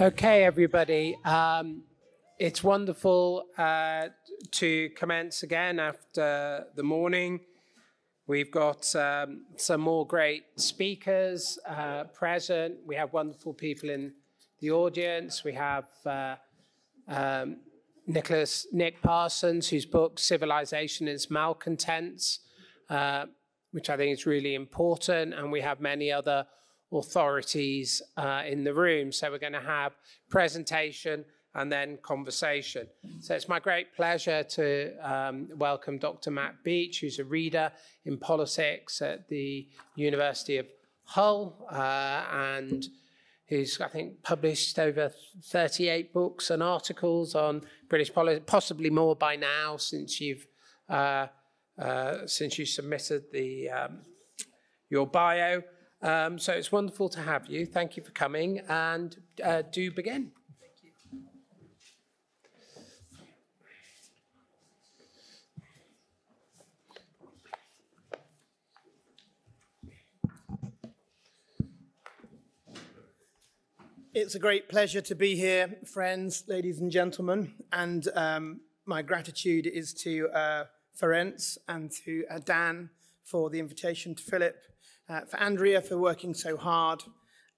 Okay, everybody. It's wonderful to commence again after the morning. We've got some more great speakers present. We have wonderful people in the audience. We have Nick Parsons, whose book Civilization is Malcontents, which I think is really important. And we have many other authorities in the room. So we're going to have presentation and then conversation. So it's my great pleasure to welcome Dr. Matt Beach, who's a reader in politics at the University of Hull, and who's, I think, published over 38 books and articles on British politics, possibly more by now since you submitted your bio. So it's wonderful to have you. Thank you for coming, and do begin. Thank you. It's a great pleasure to be here, friends, ladies and gentlemen, and my gratitude is to Ferenc and to Dan for the invitation, to Philip, for Andrea for working so hard,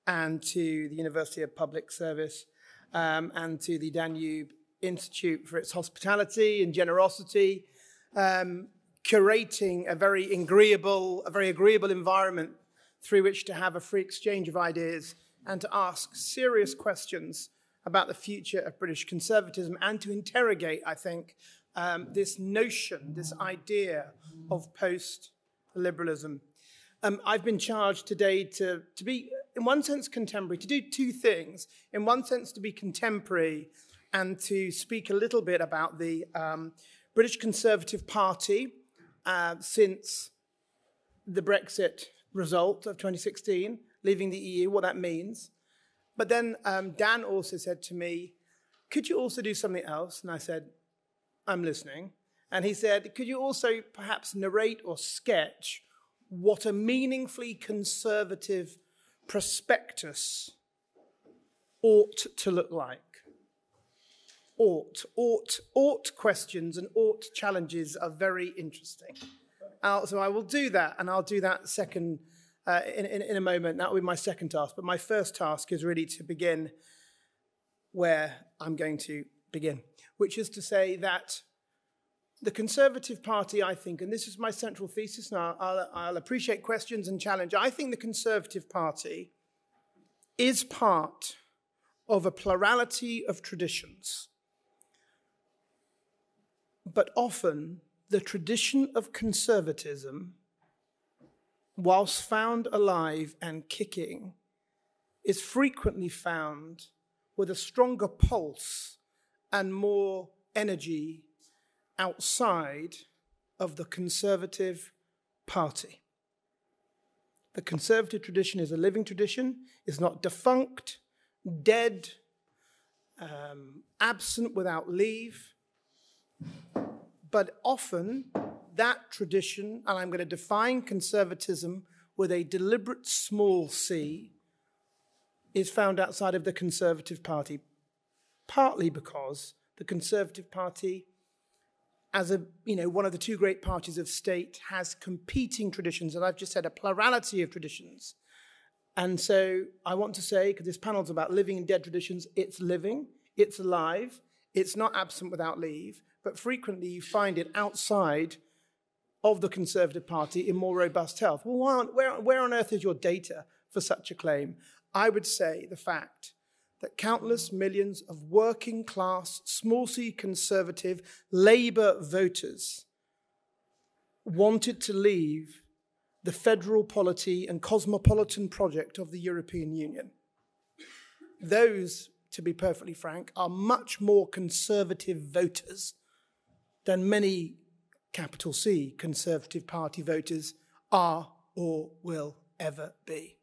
and to the University of Public Service, and to the Danube Institute for its hospitality and generosity, curating a very agreeable environment through which to have a free exchange of ideas and to ask serious questions about the future of British conservatism and to interrogate, I think, this notion, this idea of post-liberalism. I've been charged today to be, in one sense, contemporary, to do two things. In one sense, to be contemporary and to speak a little bit about the British Conservative Party since the Brexit result of 2016, leaving the EU, what that means. But then Dan also said to me, could you also do something else? And I said, I'm listening. And he said, could you also perhaps narrate or sketch what a meaningfully conservative prospectus ought to look like? Ought questions and ought challenges are very interesting. So I will do that, and I'll do that second in a moment. That will be my second task. But my first task is really to begin where I'm going to begin, which is to say that the Conservative Party, I think, and this is my central thesis, and I'll appreciate questions and challenge. I think the Conservative Party is part of a plurality of traditions. But often, the tradition of conservatism, whilst found alive and kicking, is frequently found with a stronger pulse and more energy outside of the Conservative Party. The Conservative tradition is a living tradition, is not defunct, dead, absent without leave, but often that tradition, and I'm going to define conservatism with a deliberate small c, is found outside of the Conservative Party, partly because the Conservative Party, as one of the two great parties of state, has competing traditions, and I've just said a plurality of traditions. And so I want to say, because this panel's about living and dead traditions, it's living, it's alive, it's not absent without leave, but frequently you find it outside of the Conservative Party in more robust health. Well, where on earth is your data for such a claim? I would say the fact that countless millions of working class, small c conservative Labour voters wanted to leave the federal polity and cosmopolitan project of the European Union. Those, to be perfectly frank, are much more conservative voters than many capital C Conservative Party voters are or will ever be.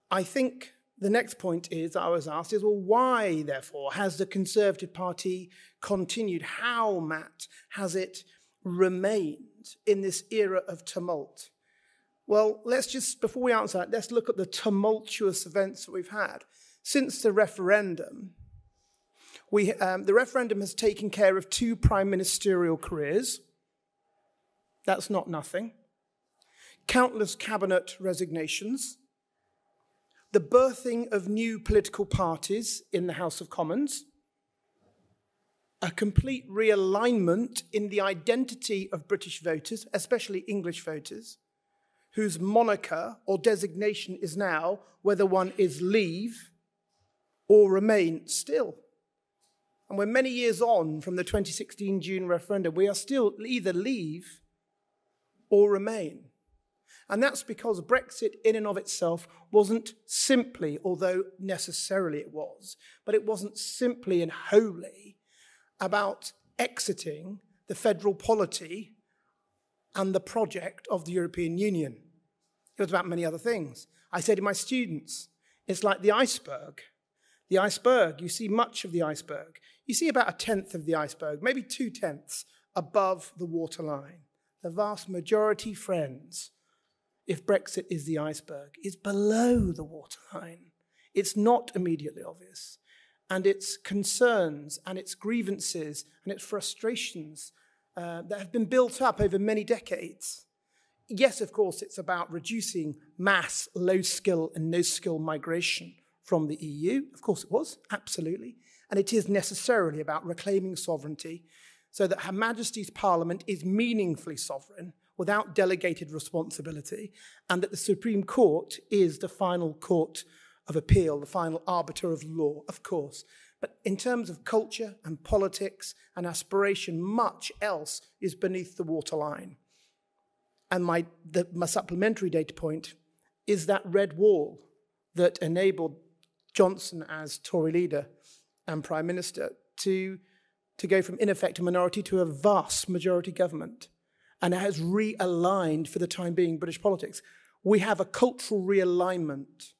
I think the next point is, I was asked, is, well, why, therefore, has the Conservative Party continued? How, Matt, has it remained in this era of tumult? Well, let's just, before we answer that, let's look at the tumultuous events that we've had. since the referendum, the referendum has taken care of 2 prime ministerial careers. That's not nothing. Countless cabinet resignations, the birthing of new political parties in the House of Commons, a complete realignment in the identity of British voters, especially English voters, whose moniker or designation is now whether one is Leave or Remain still. And we're many years on from the 2016 June referendum. We are still either Leave or Remain. And that's because Brexit in and of itself wasn't simply, although necessarily it was, but it wasn't simply and wholly about exiting the federal polity and the project of the European Union. It was about many other things. I say to my students, it's like the iceberg. The iceberg, you see much of the iceberg. You see about 1/10 of the iceberg, maybe 2/10 above the waterline. The vast majority, friends, if Brexit is the iceberg, is below the waterline. It's not immediately obvious. And its concerns and its grievances and its frustrations that have been built up over many decades. Yes, of course, it's about reducing mass low-skill and no-skill migration from the EU. Of course it was, absolutely. And it is necessarily about reclaiming sovereignty so that Her Majesty's Parliament is meaningfully sovereign without delegated responsibility, and that the Supreme Court is the final court of appeal, the final arbiter of law, of course. But in terms of culture and politics and aspiration, much else is beneath the waterline. And my supplementary data point is that red wall that enabled Johnson as Tory leader and Prime Minister to go from in effect a minority to a vast majority government. And it has realigned, for the time being, British politics. We have a cultural realignment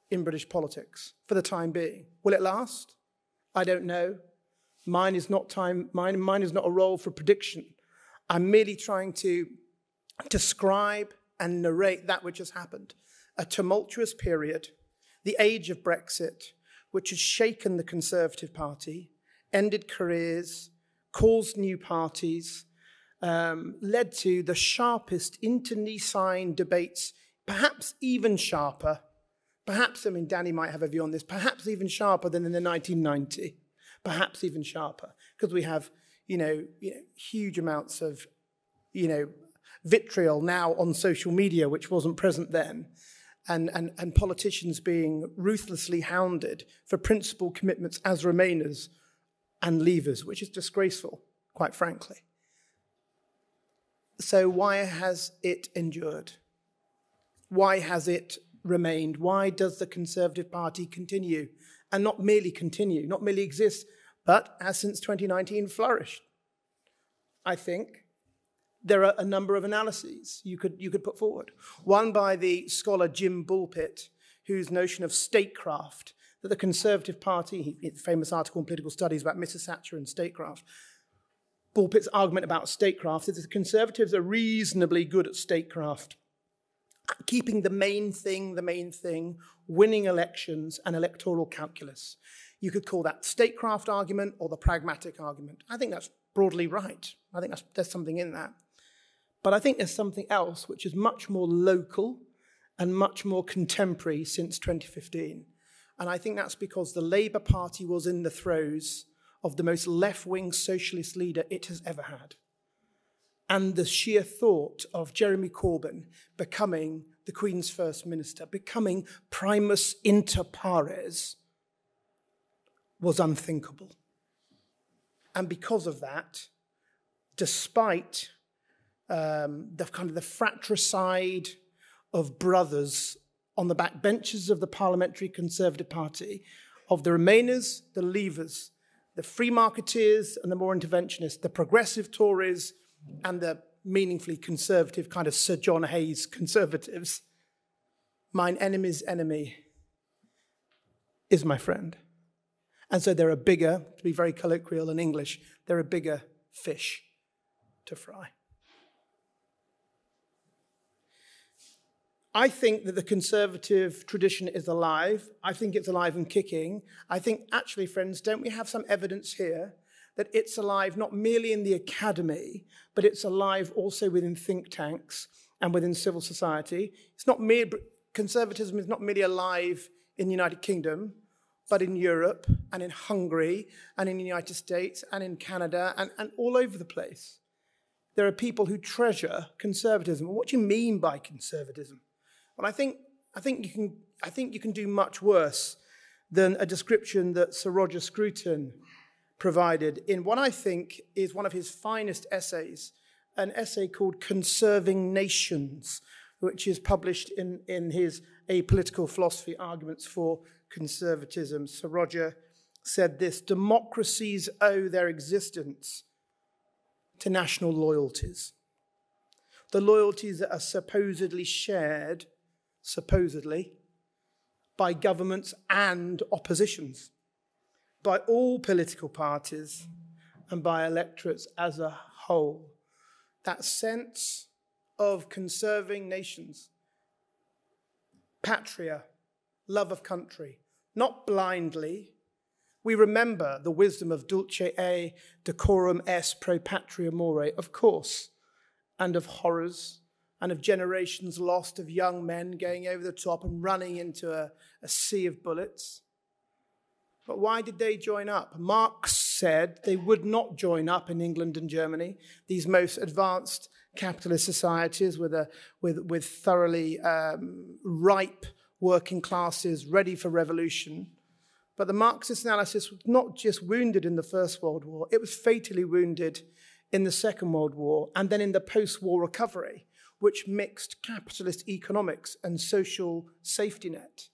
in British politics for the time being. Will it last? I don't know. Mine is not a role for prediction. I'm merely trying to describe and narrate that which has happened. A tumultuous period, the age of Brexit, which has shaken the Conservative Party, ended careers, caused new parties, led to the sharpest internecine debates, perhaps even sharper. Perhaps, I mean, Danny might have a view on this, perhaps even sharper than in the 1990, perhaps even sharper, because we have, huge amounts of, vitriol now on social media, which wasn't present then, and politicians being ruthlessly hounded for principal commitments as Remainers and Leavers, which is disgraceful, quite frankly. So why has it endured? Why has it remained? Why does the Conservative Party continue? And not merely continue, not merely exist, but has since 2019 flourished? I think there are a number of analyses you could put forward. One by the scholar Jim Bullpitt, whose notion of statecraft, that the Conservative Party, famous article in Political Studies about Mrs. Thatcher and statecraft, Bullpitt's argument about statecraft is that the Conservatives are reasonably good at statecraft, keeping the main thing, winning elections and electoral calculus. You could call that statecraft argument or the pragmatic argument. I think that's broadly right. I think there's something in that. But I think there's something else which is much more local and much more contemporary since 2015. And I think that's because the Labour Party was in the throes of the most left-wing socialist leader it has ever had. And the sheer thought of Jeremy Corbyn becoming the Queen's First Minister, becoming primus inter pares, was unthinkable. And because of that, despite the fratricide of brothers on the backbenches of the Parliamentary Conservative Party, of the Remainers, the Leavers, the free marketeers and the more interventionists, the progressive Tories and the meaningfully conservative kind of Sir John Hayes conservatives, mine enemy's enemy is my friend. And so there are bigger, to be very colloquial in English, there are bigger fish to fry. I think that the conservative tradition is alive. I think it's alive and kicking. I think, actually, friends, don't we have some evidence here that it's alive not merely in the academy, but it's alive also within think tanks and within civil society? Conservatism is not merely alive in the United Kingdom, but in Europe and in Hungary and in the United States and in Canada and all over the place. There are people who treasure conservatism. What do you mean by conservatism? Well, I think you can do much worse than a description that Sir Roger Scruton provided in what I think is one of his finest essays, an essay called Conserving Nations, which is published in his Apolitical Philosophy, Arguments for Conservatism. Sir Roger said this: democracies owe their existence to national loyalties. The loyalties that are supposedly shared, by governments and oppositions, by all political parties and by electorates as a whole. That sense of conserving nations, patria, love of country, not blindly. We remember the wisdom of dulce et decorum est pro patria more, of course, and of horrors, and of generations lost of young men going over the top and running into a sea of bullets. But why did they join up? Marx said they would not join up in England and Germany, these most advanced capitalist societies with thoroughly ripe working classes ready for revolution. But the Marxist analysis was not just wounded in the First World War, it was fatally wounded in the Second World War and then in the post-war recovery, which mixed capitalist economics and social safety net.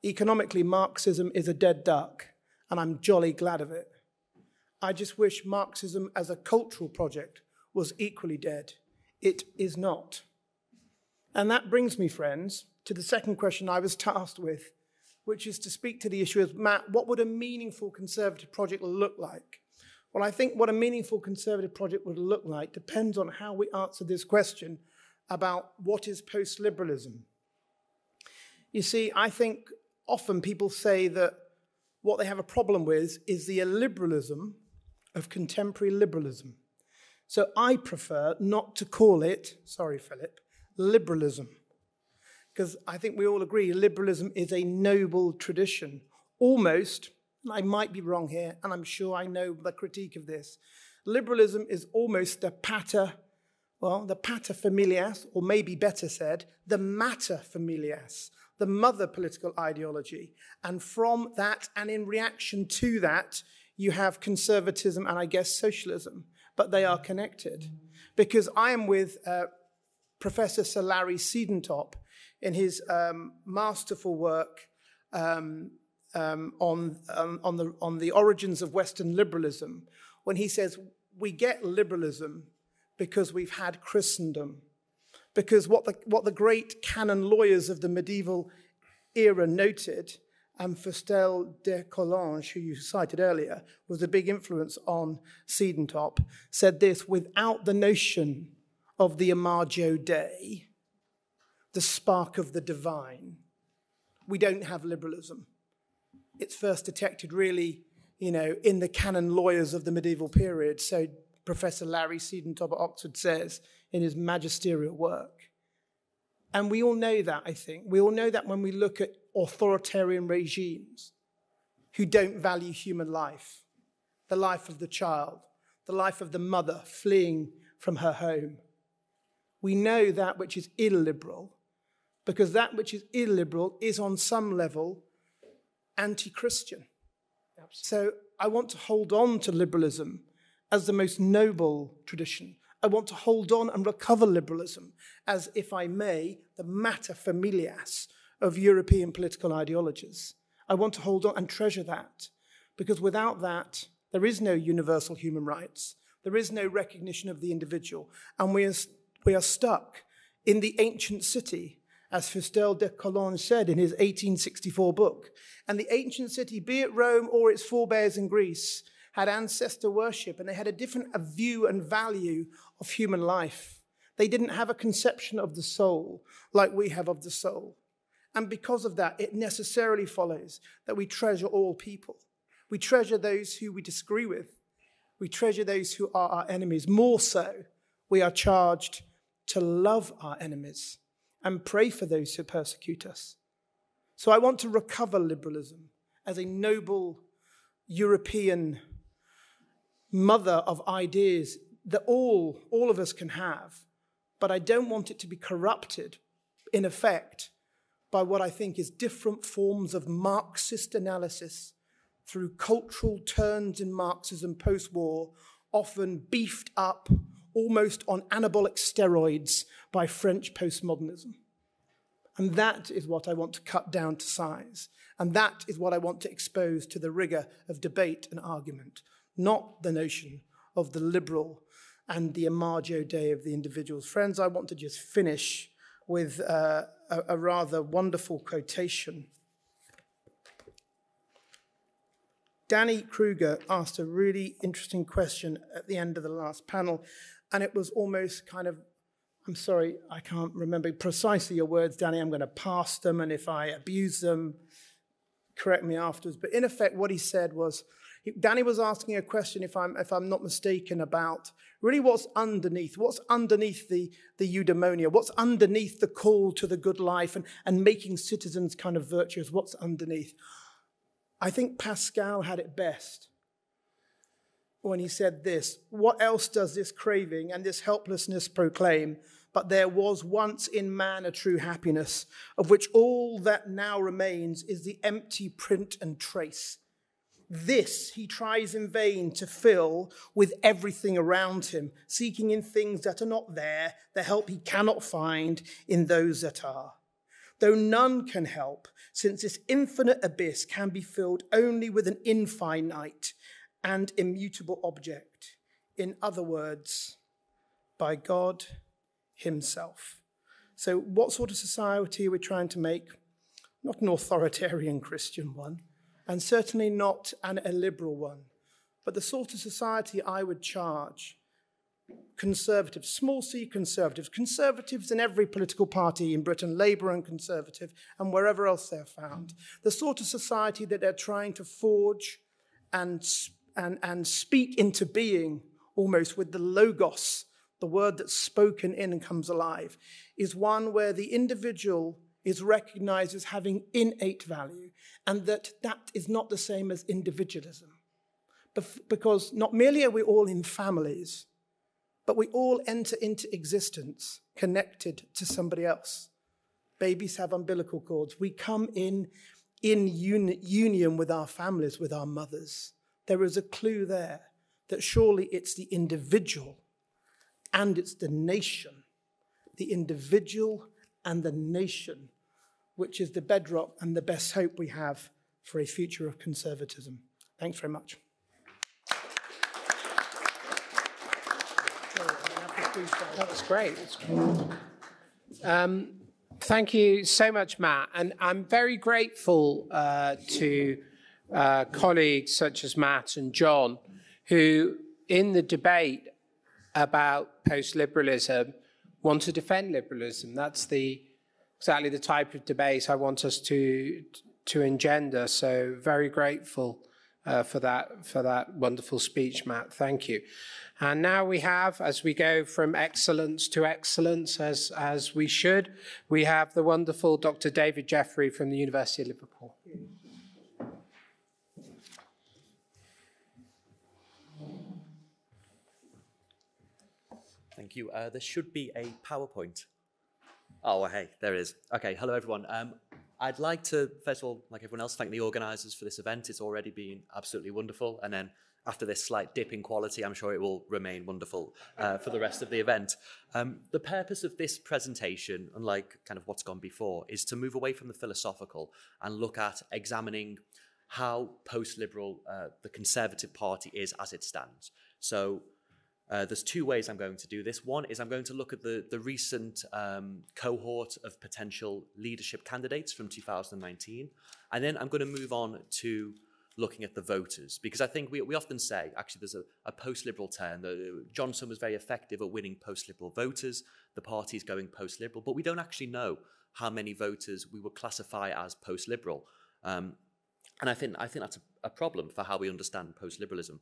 Economically, Marxism is a dead duck, and I'm jolly glad of it. I just wish Marxism as a cultural project was equally dead. It is not. And that brings me, friends, to the second question I was tasked with, which is to speak to the issue of, Matt, what would a meaningful conservative project look like? Well, I think what a meaningful conservative project would look like depends on how we answer this question about what is post-liberalism. You see, I think often people say that what they have a problem with is the illiberalism of contemporary liberalism. So I prefer not to call it, sorry, Philip, liberalism. Because I think we all agree liberalism is a noble tradition. Almost, and I might be wrong here, and I'm sure I know the critique of this, liberalism is almost the pater familias, or maybe better said, the mater familias, the mother political ideology. And from that, and in reaction to that, you have conservatism and I guess socialism, but they are connected. Because I am with Professor Sir Larry Siedentop in his masterful work on the origins of Western liberalism, when he says we get liberalism because we've had Christendom. Because what the great canon lawyers of the medieval era noted, and Ferenc Hörcher, who you cited earlier, was a big influence on Siedentop, said this: without the notion of the Imago Dei, the spark of the divine, we don't have liberalism. It's first detected really, in the canon lawyers of the medieval period. So Professor Larry Siedentop at Oxford says in his magisterial work. And we all know that, I think. We all know that when we look at authoritarian regimes who don't value human life, the life of the child, the life of the mother fleeing from her home. We know that which is illiberal, because that which is illiberal is on some level anti-Christian. So I want to hold on to liberalism as the most noble tradition. I want to hold on and recover liberalism as, if I may, the mater familias of European political ideologies. I want to hold on and treasure that, because without that, there is no universal human rights. There is no recognition of the individual. And we are stuck in the ancient city, as Ferenc Hörcher said in his 1864 book. And the ancient city, be it Rome or its forebears in Greece, had ancestor worship, and they had a different view and value of human life. They didn't have a conception of the soul like we have of the soul. And because of that, it necessarily follows that we treasure all people. We treasure those who we disagree with. We treasure those who are our enemies. More so, we are charged to love our enemies and pray for those who persecute us. So I want to recover liberalism as a noble European mother of ideas that all of us can have. But I don't want it to be corrupted, in effect, by what I think is different forms of Marxist analysis through cultural turns in Marxism post-war, often beefed up almost on anabolic steroids by French postmodernism. And that is what I want to cut down to size. And that is what I want to expose to the rigor of debate and argument, not the notion of the liberal and the imago Dei of the individuals. Friends, I want to just finish with a rather wonderful quotation. Danny Kruger asked a really interesting question at the end of the last panel, and it was almost kind of, I'm sorry, I can't remember precisely your words, Danny. I'm going to pass them, and if I abuse them, correct me afterwards. But in effect, what he said was, Danny was asking a question, if I'm not mistaken, about really what's underneath the eudaimonia, what's underneath the call to the good life and making citizens kind of virtuous, what's underneath. I think Pascal had it best when he said this: what else does this craving and this helplessness proclaim? But there was once in man a true happiness, of which all that now remains is the empty print and trace. This he tries in vain to fill with everything around him, seeking in things that are not there, the help he cannot find in those that are. Though none can help, since this infinite abyss can be filled only with an infinite and immutable object. In other words, by God himself. So what sort of society are we trying to make? Not an authoritarian Christian one, and certainly not an illiberal one, but the sort of society I would charge conservatives, small c conservatives, conservatives in every political party in Britain, Labour and Conservative, and wherever else they're found. The sort of society that they're trying to forge and speak into being, almost with the logos, the word that's spoken in and comes alive, is one where the individual is recognized as having innate value, and that is not the same as individualism. Because not merely are we all in families, but we all enter into existence connected to somebody else. Babies have umbilical cords. We come in union with our families, with our mothers. There is a clue there that surely it's the individual and it's the nation, the individual and the nation, which is the bedrock and the best hope we have for a future of conservatism. Thanks very much. That was great. Thank you so much, Matt. And I'm very grateful to colleagues such as Matt and John, who in the debate about post-liberalism want to defend liberalism. That's exactly the type of debate I want us to engender. So very grateful for that wonderful speech, Matt. Thank you. And now we have, as we go from excellence to excellence, as we should, we have the wonderful Dr. David Jeffrey from the University of Liverpool. Thank you. There should be a PowerPoint. Oh, hey, there is. Okay, hello everyone. I'd like to, first of all, like everyone else, thank the organisers for this event. It's already been absolutely wonderful. And then after this slight dip in quality, I'm sure it will remain wonderful for the rest of the event. The purpose of this presentation, unlike kind of what's gone before, is to move away from the philosophical and look at examining how post-liberal the Conservative Party is as it stands. So there's two ways I'm going to do this. One is I'm going to look at the recent cohort of potential leadership candidates from 2019. And then I'm going to move on to looking at the voters, because I think we often say, actually there's a post-liberal term, that Johnson was very effective at winning post-liberal voters, the party's going post-liberal, but we don't actually know how many voters we would classify as post-liberal. And I think that's a problem for how we understand post-liberalism.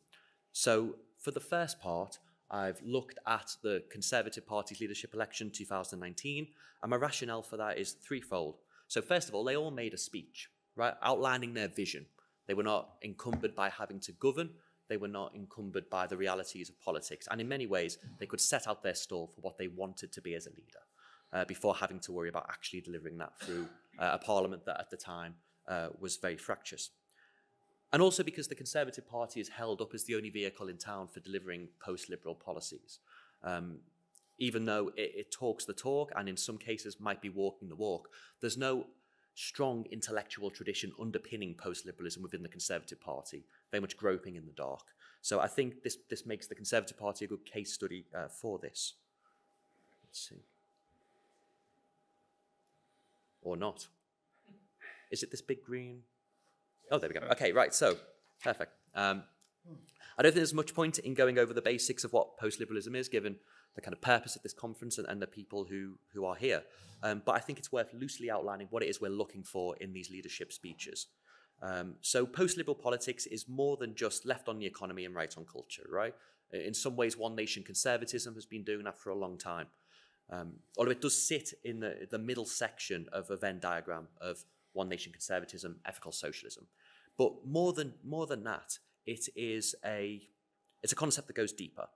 So for the first part, I've looked at the Conservative Party's leadership election 2019, and my rationale for that is threefold. So first of all, they all made a speech, right, outlining their vision. They were not encumbered by having to govern. They were not encumbered by the realities of politics. And in many ways, they could set out their stall for what they wanted to be as a leader before having to worry about actually delivering that through a parliament that at the time was very fractious. And also because the Conservative Party is held up as the only vehicle in town for delivering post-liberal policies. Even though it talks the talk and in some cases might be walking the walk, there's no strong intellectual tradition underpinning post-liberalism within the Conservative Party, very much groping in the dark. So I think this makes the Conservative Party a good case study for this. Let's see. Or not. Is it this big green? Oh, there we go. Okay, right, so, perfect. I don't think there's much point in going over the basics of what post-liberalism is, given the kind of purpose of this conference and the people who are here. But I think it's worth loosely outlining what it is we're looking for in these leadership speeches. So post-liberal politics is more than just left on the economy and right on culture, right? In some ways, one nation conservatism has been doing that for a long time. Although it does sit in the middle section of a Venn diagram of one nation conservatism, ethical socialism. But more than that, it's a concept that goes deeper.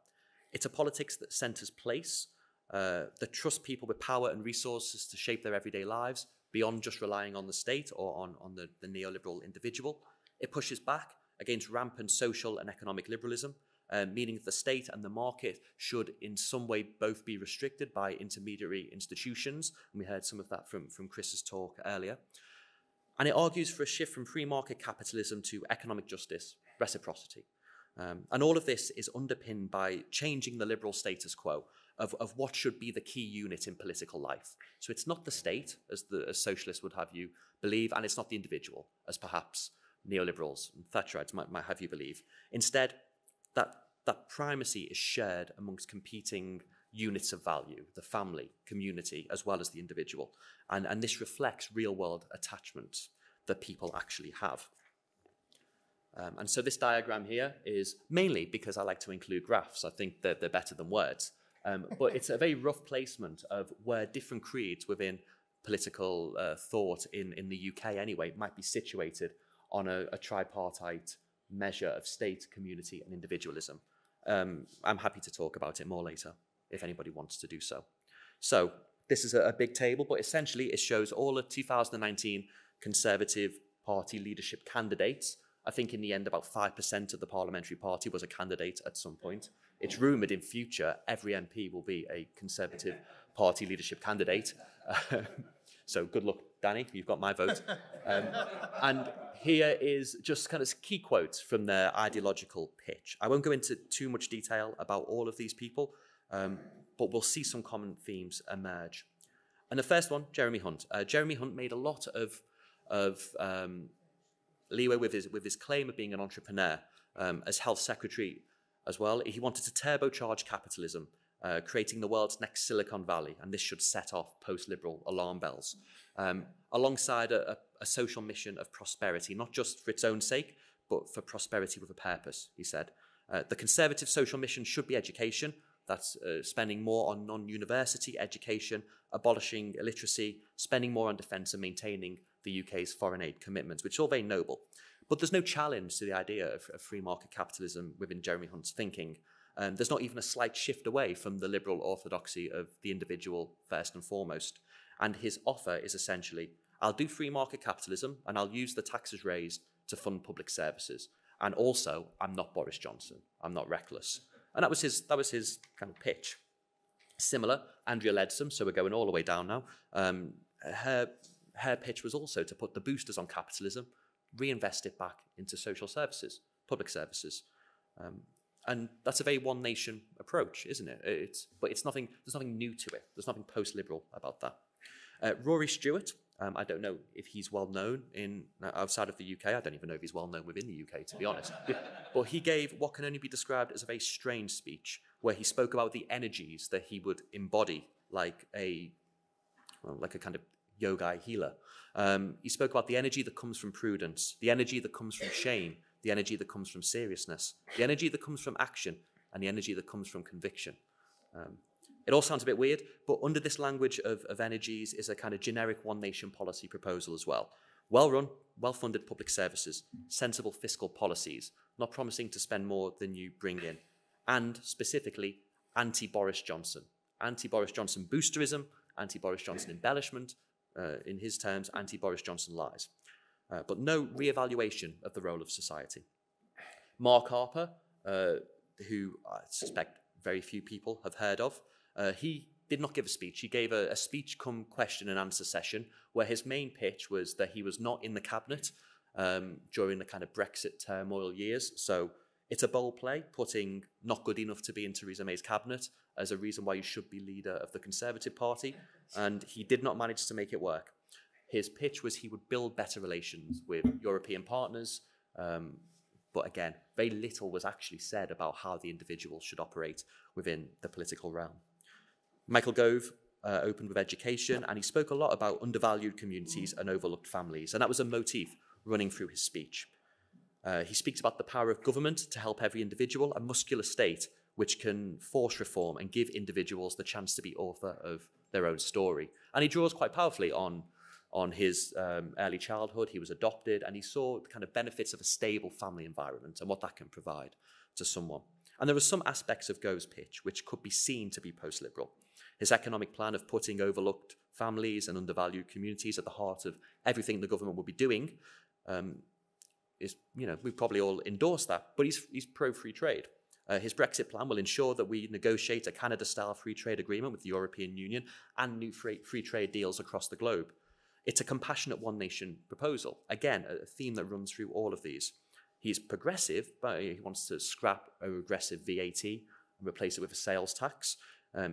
It's a politics that centres place, that trusts people with power and resources to shape their everyday lives beyond just relying on the state or on the neoliberal individual. It pushes back against rampant social and economic liberalism, meaning that the state and the market should in some way both be restricted by intermediary institutions. And we heard some of that from Chris's talk earlier. And it argues for a shift from free market capitalism to economic justice, reciprocity. And all of this is underpinned by changing the liberal status quo of what should be the key unit in political life. So it's not the state, as socialists would have you believe, and it's not the individual, as perhaps neoliberals and Thatcherites might have you believe. Instead, that primacy is shared amongst competing units of value, the family, community, as well as the individual. And this reflects real-world attachments that people actually have. And so this diagram here is mainly because I like to include graphs. I think that they're better than words. But it's a very rough placement of where different creeds within political thought in the UK anyway might be situated on a tripartite measure of state, community, and individualism. I'm happy to talk about it more later if anybody wants to do so. So this is a big table, but essentially it shows all the 2019 Conservative Party leadership candidates. I think in the end about 5% of the parliamentary party was a candidate at some point. It's rumoured in future every MP will be a Conservative Party leadership candidate. So good luck, Danny, you've got my vote. And here is just kind of key quotes from their ideological pitch. I won't go into too much detail about all of these people, but we'll see some common themes emerge. And the first one, Jeremy Hunt. Jeremy Hunt made a lot of leeway with his claim of being an entrepreneur. As health secretary as well, he wanted to turbocharge capitalism, creating the world's next Silicon Valley, and this should set off post-liberal alarm bells. Alongside a social mission of prosperity, not just for its own sake, but for prosperity with a purpose, he said. The Conservative social mission should be education. That's spending more on non-university education, abolishing illiteracy, spending more on defence and maintaining the UK's foreign aid commitments, which is all very noble. But there's no challenge to the idea of free market capitalism within Jeremy Hunt's thinking. There's not even a slight shift away from the liberal orthodoxy of the individual first and foremost. And his offer is essentially, I'll do free market capitalism and I'll use the taxes raised to fund public services. And also, I'm not Boris Johnson. I'm not reckless. And that was his kind of pitch. Similar, Andrea Leadsom, so we're going all the way down now. Her pitch was also to put the boosters on capitalism, reinvest it back into social services, public services. And that's a very one nation approach, isn't it? But there's nothing new to it. There's nothing post-liberal about that. Rory Stewart, I don't know if he's well known outside of the UK. I don't even know if he's well known within the UK, to be honest. But he gave what can only be described as a very strange speech, where he spoke about the energies that he would embody like a kind of yogi healer. He spoke about the energy that comes from prudence, the energy that comes from shame, the energy that comes from seriousness, the energy that comes from action, and the energy that comes from conviction. It all sounds a bit weird, but under this language of energies is a kind of generic one nation policy proposal as well. Well-run, well-funded public services, sensible fiscal policies, not promising to spend more than you bring in, and specifically anti-Boris Johnson. Anti-Boris Johnson boosterism, anti-Boris Johnson embellishment, in his terms, anti-Boris Johnson lies. But no re-evaluation of the role of society. Mark Harper, who I suspect very few people have heard of, he did not give a speech. He gave a speech cum question and answer session where his main pitch was that he was not in the cabinet during the kind of Brexit turmoil years. So it's a bold play, putting not good enough to be in Theresa May's cabinet as a reason why you should be leader of the Conservative Party. And he did not manage to make it work. His pitch was he would build better relations with European partners. But again, very little was actually said about how the individual should operate within the political realm. Michael Gove opened with education, and he spoke a lot about undervalued communities and overlooked families, and that was a motif running through his speech. He speaks about the power of government to help every individual, a muscular state which can force reform and give individuals the chance to be author of their own story. And he draws quite powerfully on his early childhood. He was adopted, and he saw the kind of benefits of a stable family environment and what that can provide to someone. And there were some aspects of Gove's pitch which could be seen to be post-liberal. His economic plan of putting overlooked families and undervalued communities at the heart of everything the government will be doing is, we probably all endorse that, but he's pro-free trade. His Brexit plan will ensure that we negotiate a Canada-style free trade agreement with the European Union and new free trade deals across the globe. It's a compassionate one-nation proposal. Again, a theme that runs through all of these. He's progressive, but he wants to scrap a regressive VAT and replace it with a sales tax.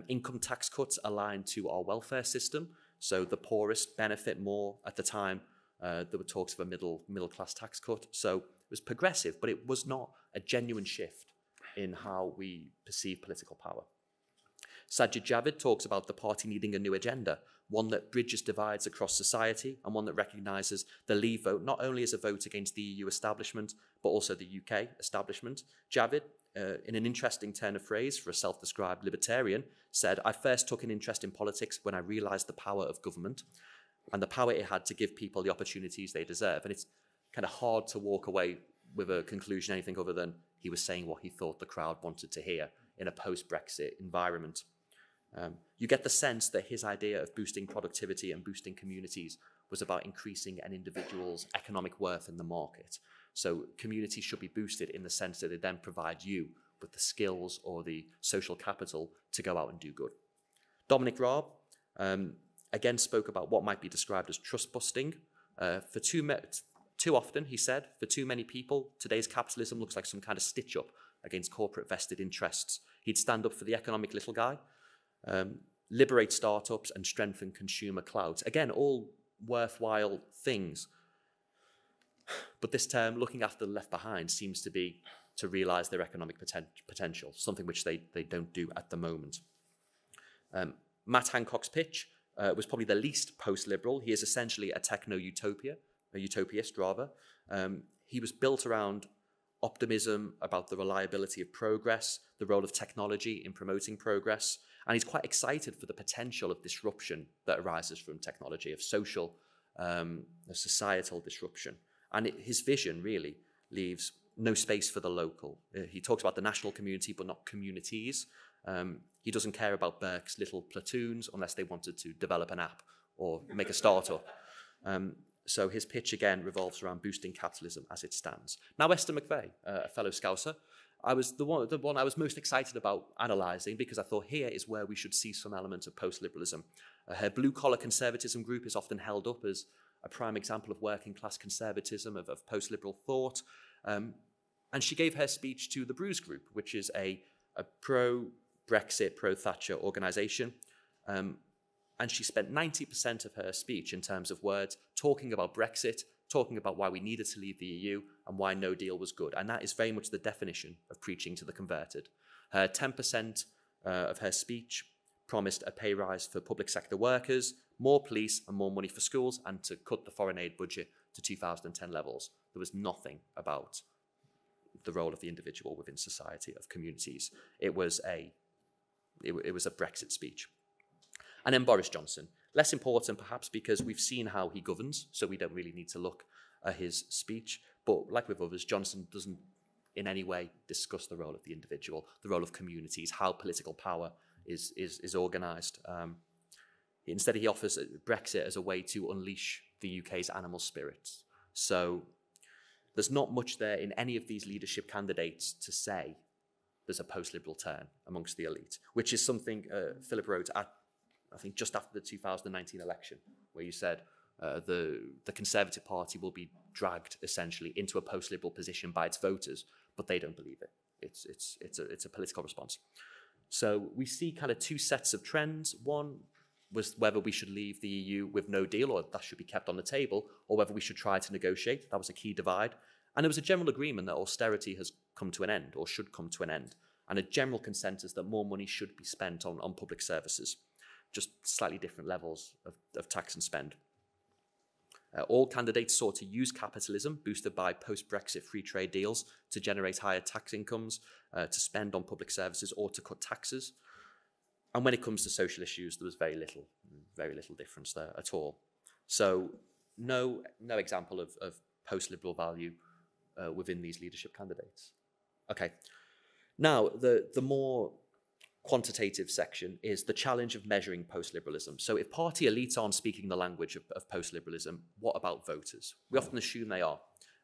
Income tax cuts aligned to our welfare system, so the poorest benefit more. At the time, there were talks of a middle-class tax cut. So it was progressive, but it was not a genuine shift in how we perceive political power. Sajid Javid talks about the party needing a new agenda, one that bridges divides across society and one that recognises the Leave vote not only as a vote against the EU establishment, but also the UK establishment. Javid, in an interesting turn of phrase for a self-described libertarian, said, "I first took an interest in politics when I realised the power of government and the power it had to give people the opportunities they deserve." And it's kind of hard to walk away with a conclusion anything other than he was saying what he thought the crowd wanted to hear in a post-Brexit environment. You get the sense that his idea of boosting productivity and boosting communities was about increasing an individual's economic worth in the market. So communities should be boosted in the sense that they then provide you with the skills or the social capital to go out and do good. Dominic Raab again spoke about what might be described as trust busting. Too often, he said, for too many people, today's capitalism looks like some kind of stitch-up against corporate vested interests. He'd stand up for the economic little guy, liberate startups and strengthen consumer clout. Again, all worthwhile things. But this term, looking after the left behind, seems to be to realise their economic potential, something which they don't do at the moment. Matt Hancock's pitch was probably the least post-liberal. He is essentially a techno-utopia, a utopiast rather. He was built around optimism about the reliability of progress, the role of technology in promoting progress, and he's quite excited for the potential of disruption that arises from technology, of social, societal disruption. And his vision really leaves no space for the local. He talks about the national community, but not communities. He doesn't care about Burke's little platoons unless they wanted to develop an app or make a startup. So his pitch again revolves around boosting capitalism as it stands. Now Esther McVeigh, a fellow Scouser, the one I was most excited about analysing because I thought here is where we should see some element of post-liberalism. Her blue-collar conservatism group is often held up as a prime example of working-class conservatism, of post-liberal thought. And she gave her speech to the Bruise Group, which is a pro-Brexit, pro-Thatcher organisation. And she spent 90% of her speech in terms of words talking about Brexit, talking about why we needed to leave the EU and why no deal was good. And that is very much the definition of preaching to the converted. Her 10% of her speech promised a pay rise for public sector workers, more police and more money for schools, and to cut the foreign aid budget to 2010 levels. There was nothing about the role of the individual within society, of communities. It was a Brexit speech. And then Boris Johnson, less important perhaps because we've seen how he governs, so we don't really need to look at his speech. But like with others, Johnson doesn't in any way discuss the role of the individual, the role of communities, how political power is organised. Instead, he offers Brexit as a way to unleash the UK's animal spirits. So there's not much there in any of these leadership candidates to say there's a post-liberal turn amongst the elite, which is something Philip wrote at, I think, just after the 2019 election, where you said the Conservative Party will be dragged essentially into a post-liberal position by its voters, but they don't believe it. It's a political response. So we see kind of two sets of trends. One was whether we should leave the EU with no deal, or that should be kept on the table, or whether we should try to negotiate. That was a key divide. And there was a general agreement that austerity has come to an end, or should come to an end, and a general consensus that more money should be spent on public services, just slightly different levels of tax and spend. All candidates sought to use capitalism, boosted by post-Brexit free trade deals, to generate higher tax incomes, to spend on public services, or to cut taxes. And when it comes to social issues, there was very little difference there at all. So no example of post-liberal value within these leadership candidates. Okay, now the more quantitative section is the challenge of measuring post-liberalism. So if party elites aren't speaking the language of post-liberalism, what about voters? We often assume they are.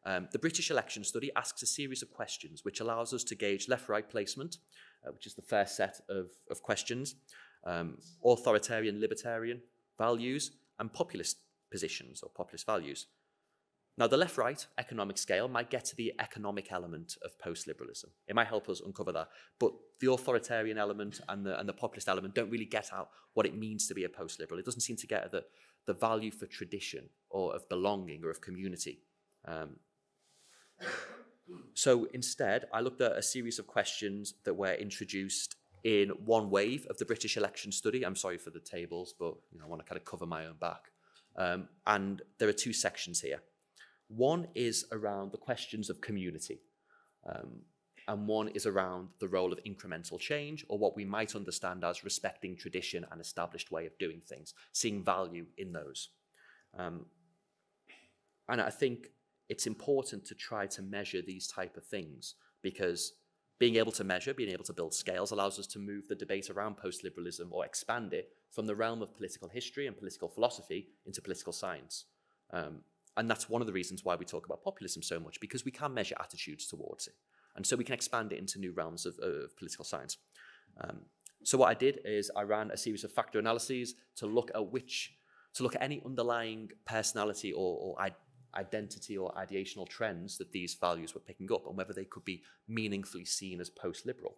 The British election study asks a series of questions which allows us to gauge left-right placement, which is the first set of questions, authoritarian, libertarian values, and populist positions or populist values. Now, the left-right economic scale might get to the economic element of post-liberalism. It might help us uncover that. But the authoritarian element and the populist element don't really get at what it means to be a post-liberal. It doesn't seem to get at the value for tradition or of belonging or of community. So instead, I looked at a series of questions that were introduced in one wave of the British election study. I'm sorry for the tables, but I want to kind of cover my own back. And there are two sections here. One is around the questions of community, and one is around the role of incremental change, or what we might understand as respecting tradition and established way of doing things, seeing value in those. And I think it's important to try to measure these type of things, because being able to measure, being able to build scales allows us to move the debate around post-liberalism or expand it from the realm of political history and political philosophy into political science. And that's one of the reasons why we talk about populism so much, because we can measure attitudes towards it. And so we can expand it into new realms of political science. So what I did is I ran a series of factor analyses to look at any underlying personality or identity or ideational trends that these values were picking up, and whether they could be meaningfully seen as post-liberal.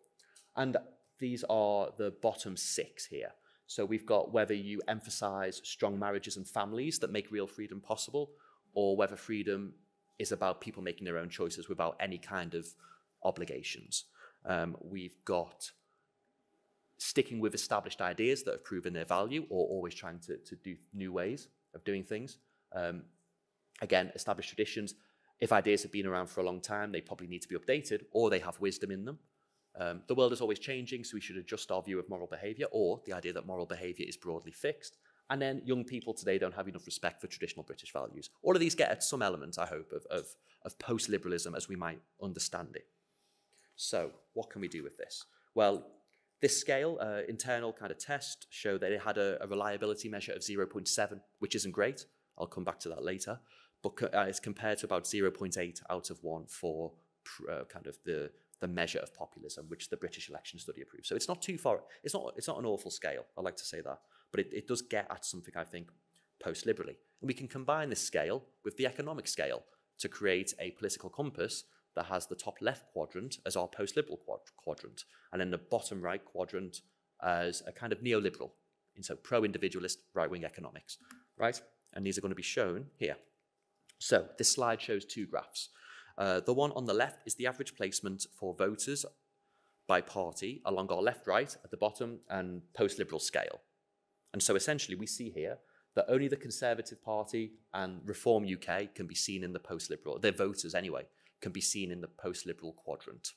And these are the bottom 6 here. So we've got whether you emphasize strong marriages and families that make real freedom possible, or whether freedom is about people making their own choices without any kind of obligations. We've got sticking with established ideas that have proven their value, or always trying to do new ways of doing things. Again, established traditions. If ideas have been around for a long time, they probably need to be updated, or they have wisdom in them. The world is always changing, so we should adjust our view of moral behaviour, or the idea that moral behaviour is broadly fixed. And then young people today don't have enough respect for traditional British values. All of these get at some element, I hope, of post-liberalism as we might understand it. So what can we do with this? Well, this scale, internal kind of test, showed that it had a reliability measure of 0.7, which isn't great. I'll come back to that later. But it's compared to about 0.8 out of 1 for kind of the measure of populism, which the British election study approved. So it's not too far. It's not an awful scale. I like to say that. But it does get at something, I think, post-liberally. And we can combine this scale with the economic scale to create a political compass that has the top left quadrant as our post-liberal quadrant, and then the bottom right quadrant as a kind of neoliberal in so pro-individualist right-wing economics, right? And these are going to be shown here. So this slide shows two graphs. The one on the left is the average placement for voters by party along our left-right at the bottom and post-liberal scale. And so essentially we see here that only the Conservative Party and Reform UK can be seen in the post-liberal, their voters anyway, can be seen in the post-liberal quadrant.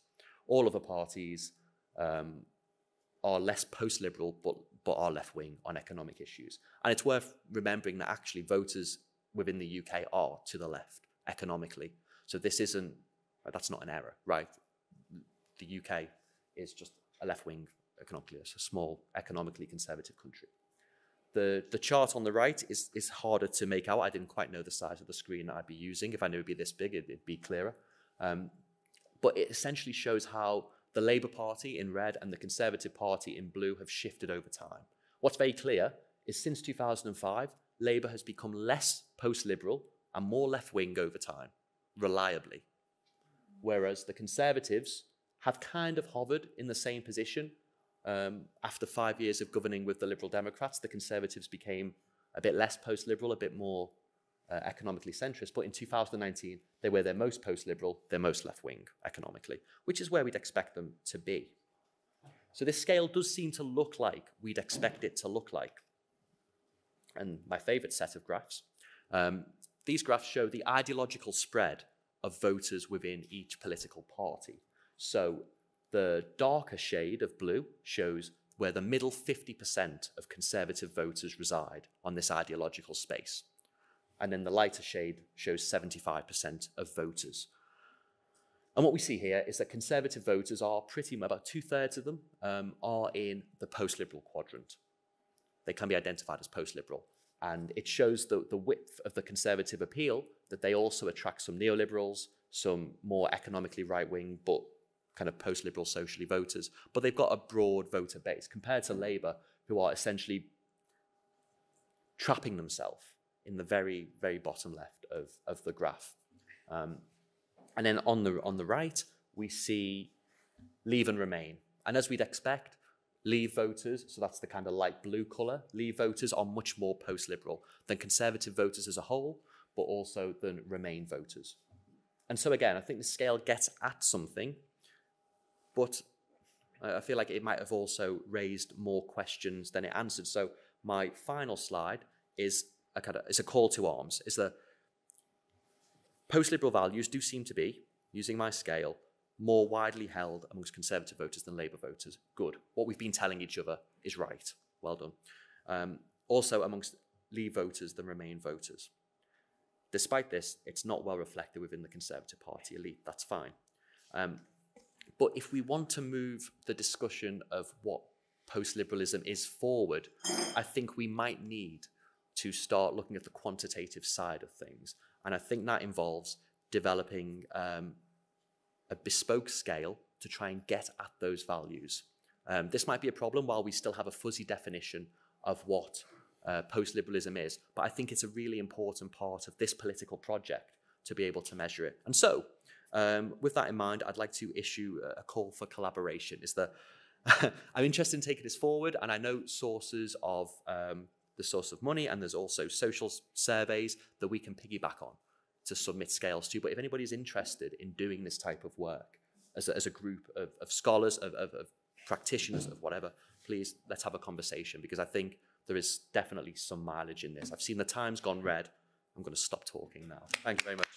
All other parties are less post-liberal but are left-wing on economic issues. And it's worth remembering that actually voters within the UK are to the left economically. So this isn't, that's not an error, right? The UK is just a left-wing economically, it's a small economically conservative country. The chart on the right is harder to make out. I didn't quite know the size of the screen that I'd be using. If I knew it'd be this big, it'd be clearer. But it essentially shows how the Labour Party in red and the Conservative Party in blue have shifted over time. What's very clear is since 2005, Labour has become less post-liberal and more left-wing over time, reliably. Whereas the Conservatives have kind of hovered in the same position. After 5 years of governing with the Liberal Democrats, the Conservatives became a bit less post-liberal, a bit more economically centrist. But in 2019, they were their most post-liberal, their most left-wing economically, which is where we'd expect them to be. So this scale does seem to look like we'd expect it to look like. And my favourite set of graphs, these graphs show the ideological spread of voters within each political party. So the darker shade of blue shows where the middle 50% of Conservative voters reside on this ideological space. And then the lighter shade shows 75% of voters. And what we see here is that Conservative voters are pretty much, about 2/3 of them are in the post-liberal quadrant. They can be identified as post-liberal. And it shows the width of the Conservative appeal, that they also attract some neoliberals, some more economically right-wing, but kind of post-liberal socially voters. But they've got a broad voter base compared to Labour, who are essentially trapping themselves in the very, very bottom left of the graph. And then on the right, we see Leave and Remain. And as we'd expect, Leave voters, so that's the kind of light blue colour, Leave voters are much more post-liberal than Conservative voters as a whole, but also than Remain voters. And so again, I think the scale gets at something, but I feel like it might have also raised more questions than it answered. So my final slide is a call to arms, is that post-liberal values do seem to be, using my scale, more widely held amongst Conservative voters than Labour voters. Good. What we've been telling each other is right. Well done. Also amongst Leave voters than Remain voters. Despite this, it's not well reflected within the Conservative Party elite. That's fine. But if we want to move the discussion of what post-liberalism is forward, I think we might need to start looking at the quantitative side of things. And I think that involves developing a bespoke scale to try and get at those values. This might be a problem while we still have a fuzzy definition of what post-liberalism is, but I think it's a really important part of this political project to be able to measure it. And so, with that in mind, I'd like to issue a call for collaboration. Is that I'm interested in taking this forward, and I know sources of the source of money, and there's also social surveys that we can piggyback on to submit scales to. But if anybody's interested in doing this type of work as a group of scholars, of practitioners, of whatever, please, let's have a conversation, because I think there is definitely some mileage in this. I've seen the time's gone red. I'm going to stop talking now. Thank you very much.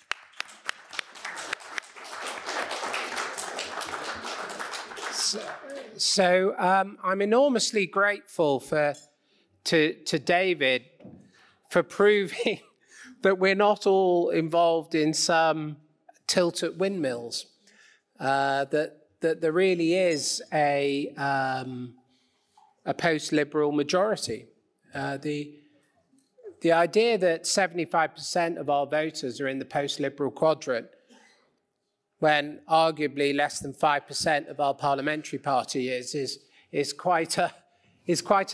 So I'm enormously grateful to David for proving that we're not all involved in some tilt at windmills, that there really is a post-liberal majority. The idea that 75% of our voters are in the post-liberal quadrant, when arguably less than 5% of our parliamentary party is quite a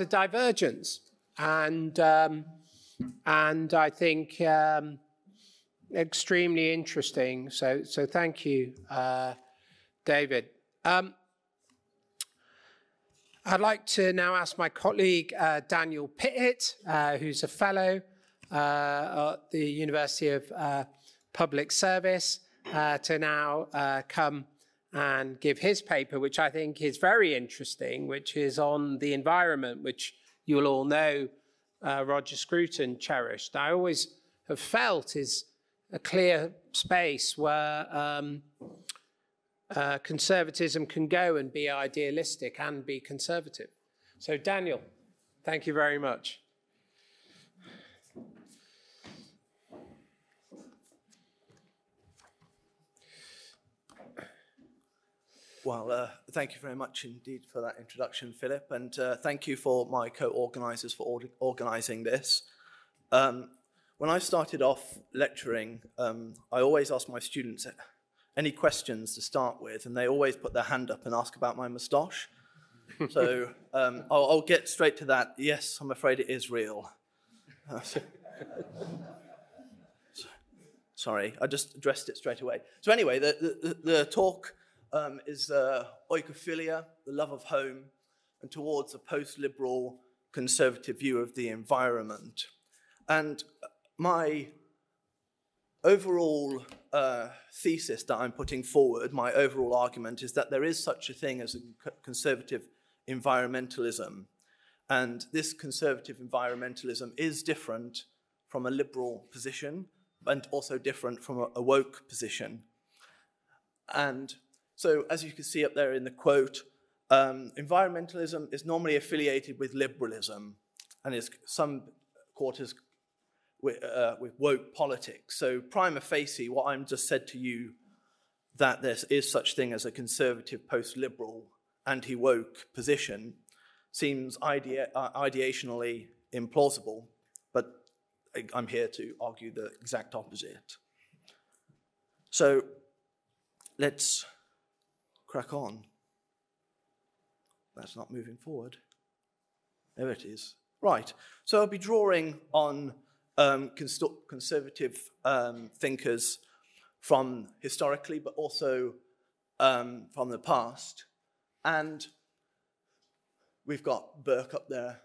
divergence, and I think extremely interesting. So thank you, David. I'd like to now ask my colleague, Daniel Pittet, who's a fellow at the University of Public Service, to now come and give his paper, which I think is very interesting, which is on the environment, which you'll all know Roger Scruton cherished. I always have felt is a clear space where conservatism can go and be idealistic and be conservative. So Daniel, thank you very much. Well, thank you very much indeed for that introduction, Philip, and thank you for my co-organisers for organising this. When I started off lecturing, I always ask my students any questions to start with, and they always put their hand up and ask about my moustache. So I'll get straight to that. Yes, I'm afraid it is real. Sorry, I just addressed it straight away. So anyway, the talk is oikophilia, the love of home, and towards a post-liberal conservative view of the environment. And my overall thesis that I'm putting forward, my overall argument, is that there is such a thing as a conservative environmentalism. And this conservative environmentalism is different from a liberal position, and also different from a woke position. And so, as you can see up there in the quote, environmentalism is normally affiliated with liberalism, and is some quarters with woke politics. So prima facie, what I'm just said to you, that there is such thing as a conservative, post-liberal, anti-woke position, seems ideationally implausible, but I'm here to argue the exact opposite. So let's crack on. That's not moving forward. There it is. Right, so I'll be drawing on conservative thinkers from historically, but also from the past. And we've got Burke up there,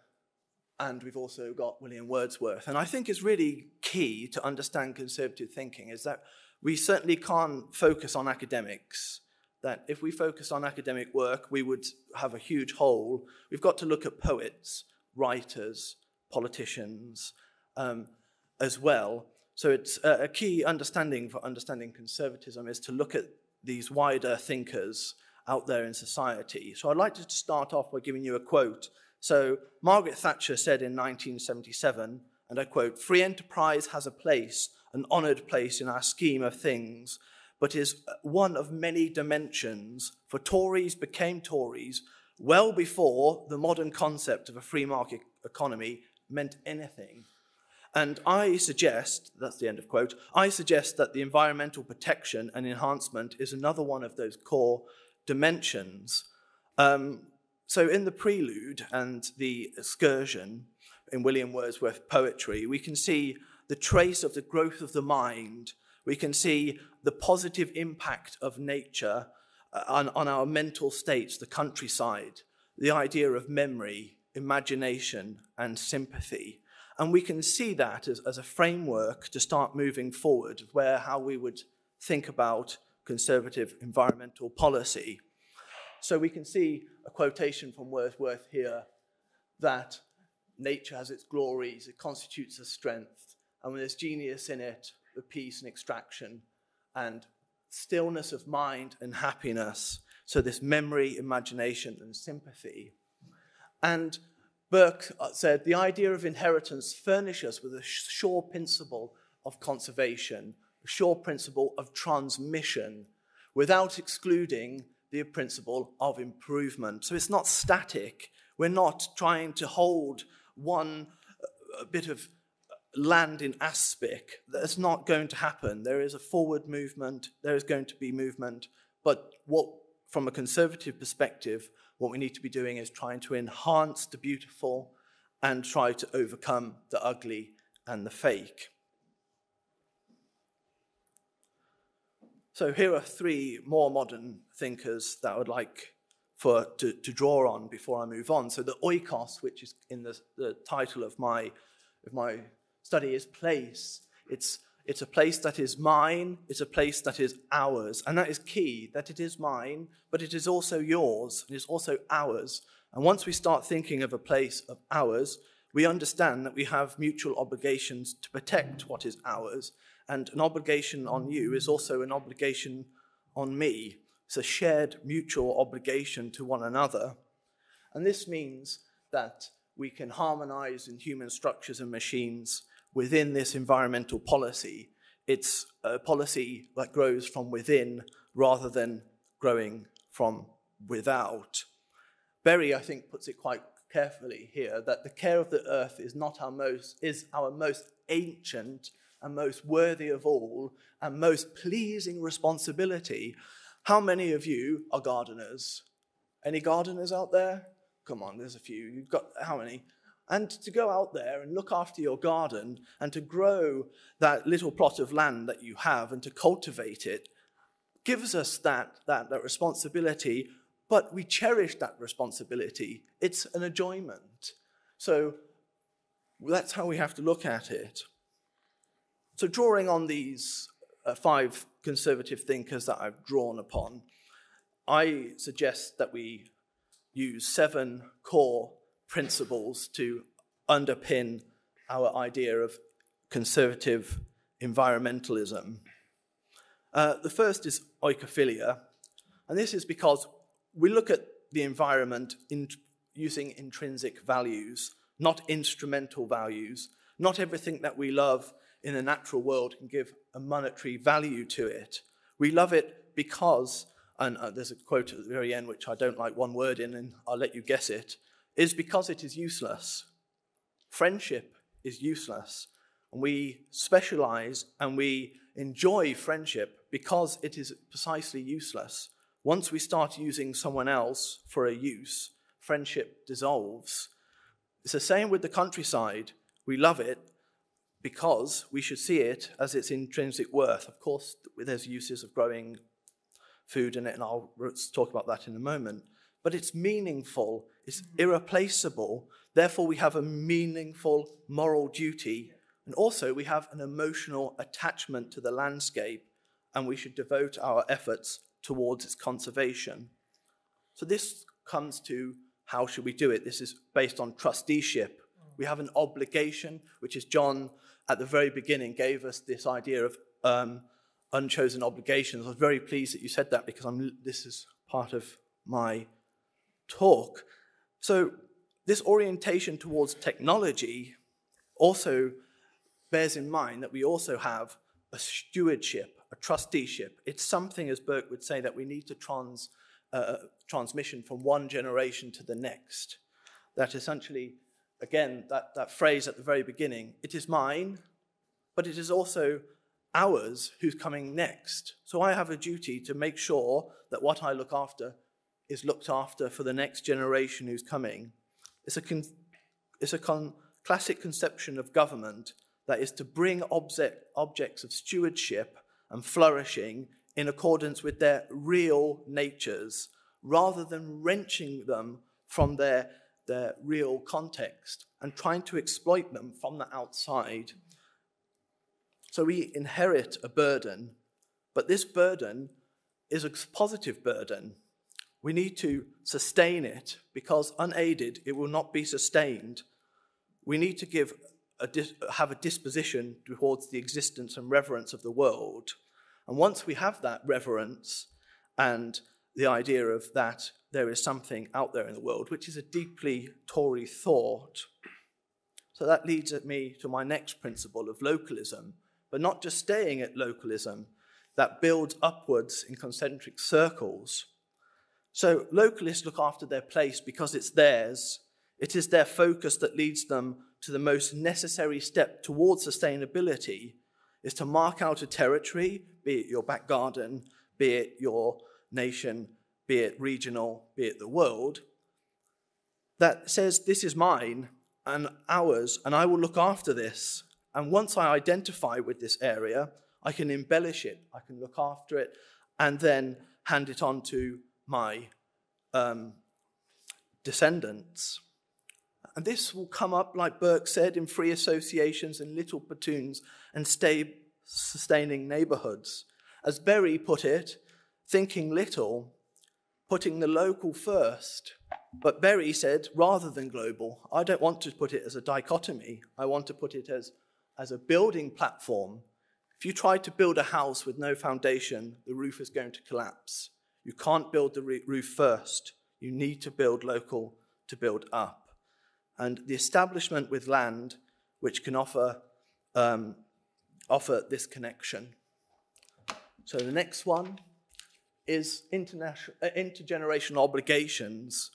and we've also got William Wordsworth. And I think it's really key to understand conservative thinking is that we certainly can't focus on academics, that if we focus on academic work, we would have a huge hole. We've got to look at poets, writers, politicians, as well. So it's a key understanding for understanding conservatism is to look at these wider thinkers out there in society. So I'd like to start off by giving you a quote. So Margaret Thatcher said in 1977, and I quote, "Free enterprise has a place, an honoured place in our scheme of things, but is one of many dimensions, for Tories became Tories well before the modern concept of a free market economy meant anything." And I suggest, that's the end of quote, I suggest that the environmental protection and enhancement is another one of those core dimensions. So in the prelude and the excursion in William Wordsworth poetry, we can see the trace of the growth of the mind. We can see the positive impact of nature on our mental states, the countryside, the idea of memory, imagination, and sympathy. And we can see that as a framework to start moving forward, how we would think about conservative environmental policy. So we can see a quotation from Wordsworth here that nature has its glories, it constitutes a strength, and when there's genius in it, the peace and extraction, and stillness of mind and happiness. So this memory, imagination, and sympathy. And Burke said, the idea of inheritance furnishes us with a sure principle of conservation, a sure principle of transmission, without excluding the principle of improvement. So it's not static. We're not trying to hold one bit of land in aspic. That's not going to happen. There is a forward movement. There is going to be movement. But from a conservative perspective, what we need to be doing is trying to enhance the beautiful and try to overcome the ugly and the fake. So here are three more modern thinkers that I would like to draw on before I move on. So the oikos, which is in the title of my study, is place. It's a place that is mine, it's a place that is ours. And that is key, that it is mine, but it is also yours, and it's also ours. And once we start thinking of a place of ours, we understand that we have mutual obligations to protect what is ours. And an obligation on you is also an obligation on me. It's a shared mutual obligation to one another. And this means that we can harmonize in human structures and machines within this environmental policy. It's a policy that grows from within rather than growing from without. Berry, I think, puts it quite carefully here, that the care of the earth is our most ancient and most worthy of all and most pleasing responsibility. How many of you are gardeners? Any gardeners out there? Come on, there's a few. You've got how many? And to go out there and look after your garden and to grow that little plot of land that you have and to cultivate it gives us that responsibility, but we cherish that responsibility. It's an enjoyment. So that's how we have to look at it. So drawing on these 5 conservative thinkers that I've drawn upon, I suggest that we use 7 core principles to underpin our idea of conservative environmentalism. The first is oikophilia, and this is because we look at the environment using intrinsic values, not instrumental values. Not everything that we love in the natural world can give a monetary value to it. We love it because, and there's a quote at the very end which I don't like one word in, and I'll let you guess it, is because it is useless. Friendship is useless. And we specialize and we enjoy friendship because it is precisely useless. Once we start using someone else for a use, friendship dissolves. It's the same with the countryside. We love it because we should see it as its intrinsic worth. Of course, there's uses of growing food in it, and I'll talk about that in a moment. But it's meaningful, it's irreplaceable. Therefore, we have a meaningful moral duty, and also we have an emotional attachment to the landscape, and we should devote our efforts towards its conservation. So this comes to how should we do it? This is based on trusteeship. We have an obligation, which is John at the very beginning gave us this idea of unchosen obligations. I was very pleased that you said that because this is part of my talk. So this orientation towards technology also bears in mind that we also have a stewardship, a trusteeship. It's something, as Burke would say, that we need to transmission from one generation to the next. That essentially, again, that phrase at the very beginning, it is mine, but it is also ours who's coming next. So I have a duty to make sure that what I look after is looked after for the next generation who's coming. It's a classic conception of government that is to bring objects of stewardship and flourishing in accordance with their real natures, rather than wrenching them from their real context and trying to exploit them from the outside. So we inherit a burden, but this burden is a positive burden. We need to sustain it, because unaided it will not be sustained. We need to have a disposition towards the existence and reverence of the world. And once we have that reverence and the idea of that there is something out there in the world, which is a deeply Tory thought. So that leads me to my next principle of localism, but not just staying at localism, that builds upwards in concentric circles. So localists look after their place because it's theirs. It is their focus that leads them to the most necessary step towards sustainability, is to mark out a territory, be it your back garden, be it your nation, be it regional, be it the world, that says this is mine and ours, and I will look after this. And once I identify with this area, I can embellish it, I can look after it, and then hand it on to my descendants. And this will come up, like Burke said, in free associations and little platoons and sustaining neighbourhoods. As Berry put it, thinking little, putting the local first. But Berry said, rather than global, I don't want to put it as a dichotomy. I want to put it as a building platform. If you try to build a house with no foundation, the roof is going to collapse. You can't build the roof first. You need to build local to build up. And the establishment with land, which can offer this connection. So the next one is intergenerational obligations.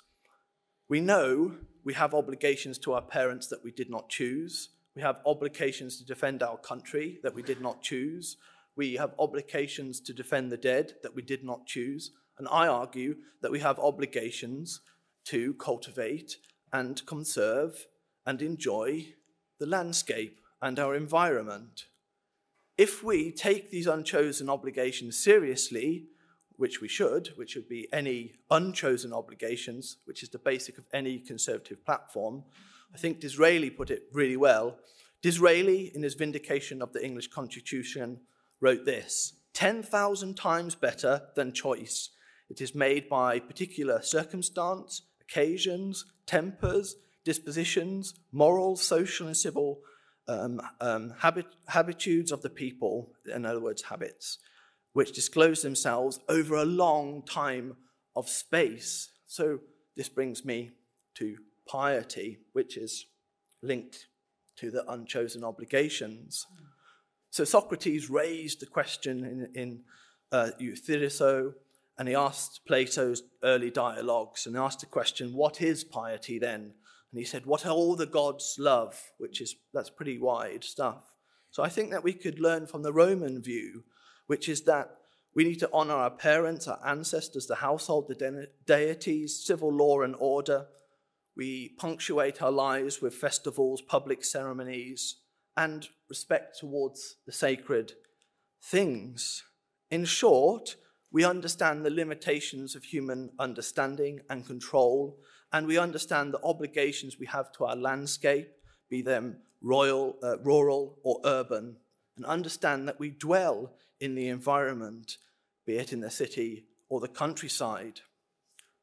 We know we have obligations to our parents that we did not choose. We have obligations to defend our country that we did not choose. We have obligations to defend the dead that we did not choose. And I argue that we have obligations to cultivate and conserve and enjoy the landscape and our environment. If we take these unchosen obligations seriously, which we should, which would be any unchosen obligations, which is the basic of any conservative platform, I think Disraeli put it really well. Disraeli, in his vindication of the English Constitution, wrote this: 10,000 times better than choice. It is made by particular circumstance, occasions, tempers, dispositions, moral, social, and civil habitudes of the people, in other words, habits, which disclose themselves over a long time of space. So this brings me to piety, which is linked to the unchosen obligations. So Socrates raised the question in Eötvös, and he asked Plato's early dialogues, and asked the question, what is piety then? And he said, what all the gods love, that's pretty wide stuff. So I think that we could learn from the Roman view, which is that we need to honor our parents, our ancestors, the household, the deities, civil law and order. We punctuate our lives with festivals, public ceremonies, and respect towards the sacred things. In short, we understand the limitations of human understanding and control, and we understand the obligations we have to our landscape, be them rural or urban, and understand that we dwell in the environment, be it in the city or the countryside.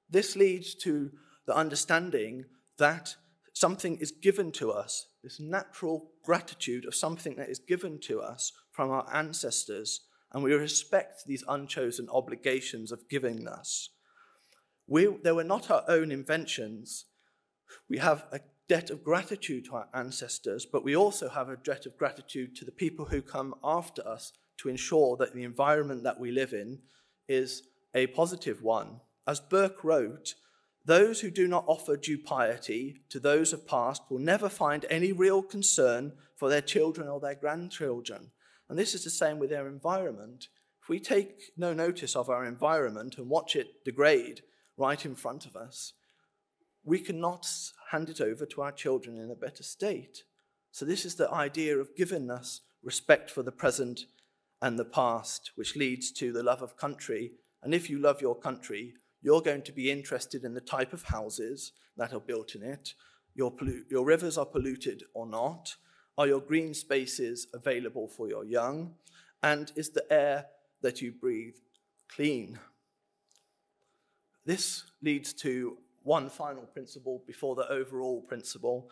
This leads to the understanding that something is given to us, this natural gratitude of something that is given to us from our ancestors, and we respect these unchosen obligations of giving us. They were not our own inventions. We have a debt of gratitude to our ancestors, but we also have a debt of gratitude to the people who come after us to ensure that the environment that we live in is a positive one. As Burke wrote, those who do not offer due piety to those of past will never find any real concern for their children or their grandchildren. And this is the same with their environment. If we take no notice of our environment and watch it degrade right in front of us, we cannot hand it over to our children in a better state. So this is the idea of giving us respect for the present and the past, which leads to the love of country. And if you love your country, you're going to be interested in the type of houses that are built in it. Your rivers are polluted or not. Are your green spaces available for your young? And is the air that you breathe clean? This leads to one final principle before the overall principle.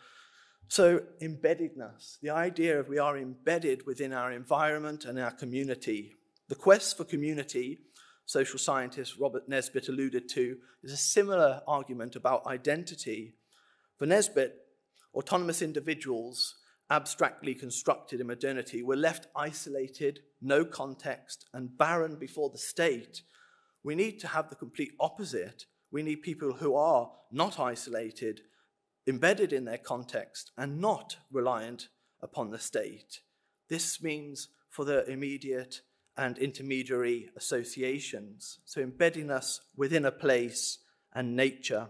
So embeddedness, the idea of we are embedded within our environment and our community. The quest for community, social scientist Robert Nesbitt alluded to, is a similar argument about identity. For Nesbitt, autonomous individuals, abstractly constructed in modernity, were left isolated, no context, and barren before the state. We need to have the complete opposite. We need people who are not isolated, embedded in their context, and not reliant upon the state. This means for the immediate and intermediary associations, so embedding us within a place and nature.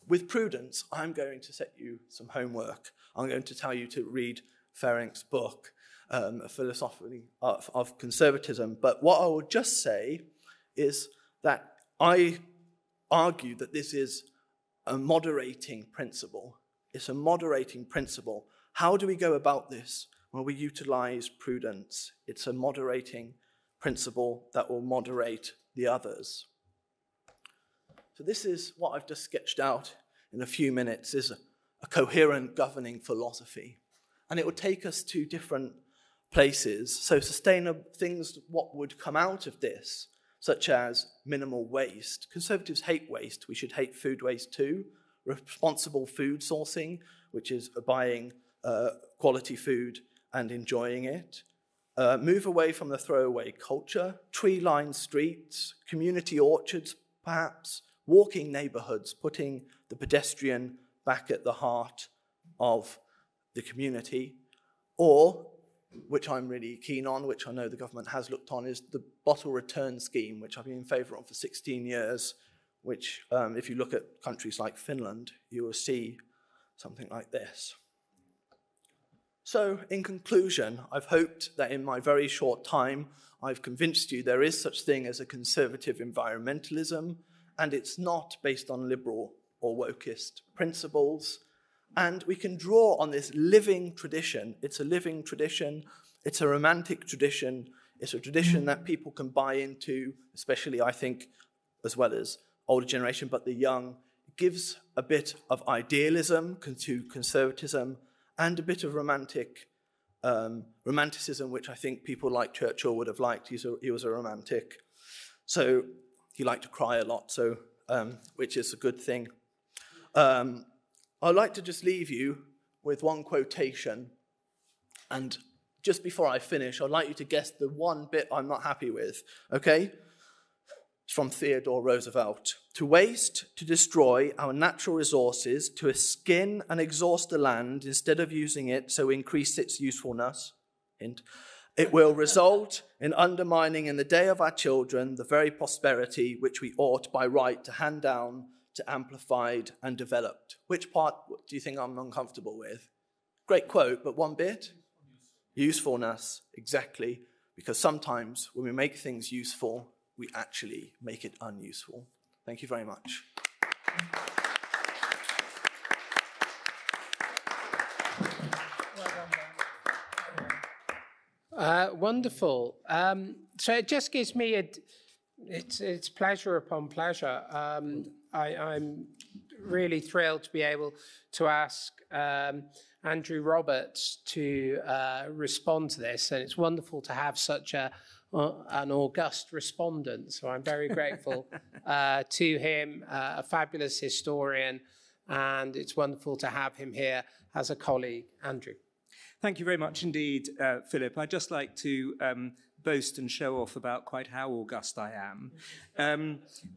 With prudence, I'm going to set you some homework. I'm going to tell you to read Ferenc's book, A Philosophy of Conservatism. But what I will just say is that I argue that this is a moderating principle. It's a moderating principle. How do we go about this? Well, we utilize prudence. It's a moderating principle that will moderate the others. So this is what I've just sketched out in a few minutes, is a coherent governing philosophy. And it will take us to different places. So sustainable things, what would come out of this, such as minimal waste. Conservatives hate waste. We should hate food waste too. Responsible food sourcing, which is buying quality food and enjoying it. Move away from the throwaway culture. Tree-lined streets, community orchards, perhaps. Walking neighborhoods, putting the pedestrian back at the heart of the community. Or, which I'm really keen on, which I know the government has looked on, is the bottle return scheme, which I've been in favour of for 16 years, which, if you look at countries like Finland, you will see something like this. So, in conclusion, I've hoped that in my very short time, I've convinced you there is such thing as a conservative environmentalism, and it's not based on liberal or wokist principles. And we can draw on this living tradition. It's a living tradition. It's a romantic tradition. It's a tradition that people can buy into, especially, I think, as well as older generation, but the young. It gives a bit of idealism to conservatism and a bit of romanticism, which I think people like Churchill would have liked. He was a romantic. So he liked to cry a lot, so which is a good thing. I'd like to just leave you with one quotation. And just before I finish, I'd like you to guess the one bit I'm not happy with, okay? It's from Theodore Roosevelt. To waste, to destroy our natural resources, to skin and exhaust the land instead of using it so increase its usefulness, hint, it will result in undermining in the day of our children the very prosperity which we ought by right to hand down to amplified and developed. Which part do you think I'm uncomfortable with? Great quote, but one bit? Usefulness, exactly. Because sometimes when we make things useful, we actually make it unuseful. Thank you very much. Wonderful. So it just gives me it's pleasure upon pleasure. I'm really thrilled to be able to ask Andrew Roberts to respond to this, and it's wonderful to have such an august respondent. So I'm very grateful to him, a fabulous historian, and it's wonderful to have him here as a colleague. Andrew. Thank you very much indeed, Philip. I'd just like to boast and show off about quite how august I am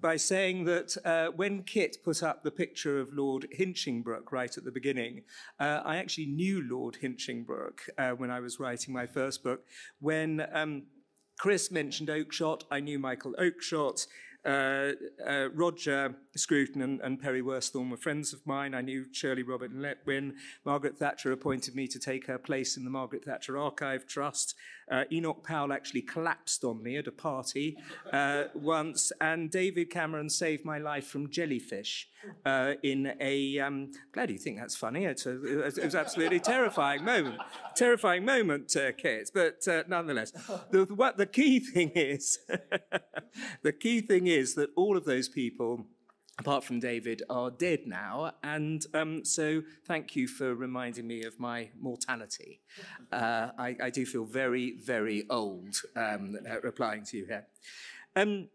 by saying that when Kit put up the picture of Lord Hinchingbroke right at the beginning, I actually knew Lord Hinchingbroke when I was writing my first book. When Chris mentioned Oakeshott, I knew Michael Oakeshott. Roger Scruton and Perry Worsthorne were friends of mine. I knew Shirley Robert and Letwin. Margaret Thatcher appointed me to take her place in the Margaret Thatcher Archive Trust. Enoch Powell actually collapsed on me at a party once, and David Cameron saved my life from jellyfish in a... glad you think that's funny. It was absolutely terrifying moment. Terrifying moment, Kate, but nonetheless. The key thing is... the key thing is that all of those people, apart from David, are dead now, and so thank you for reminding me of my mortality. I do feel very, very old replying to you here. And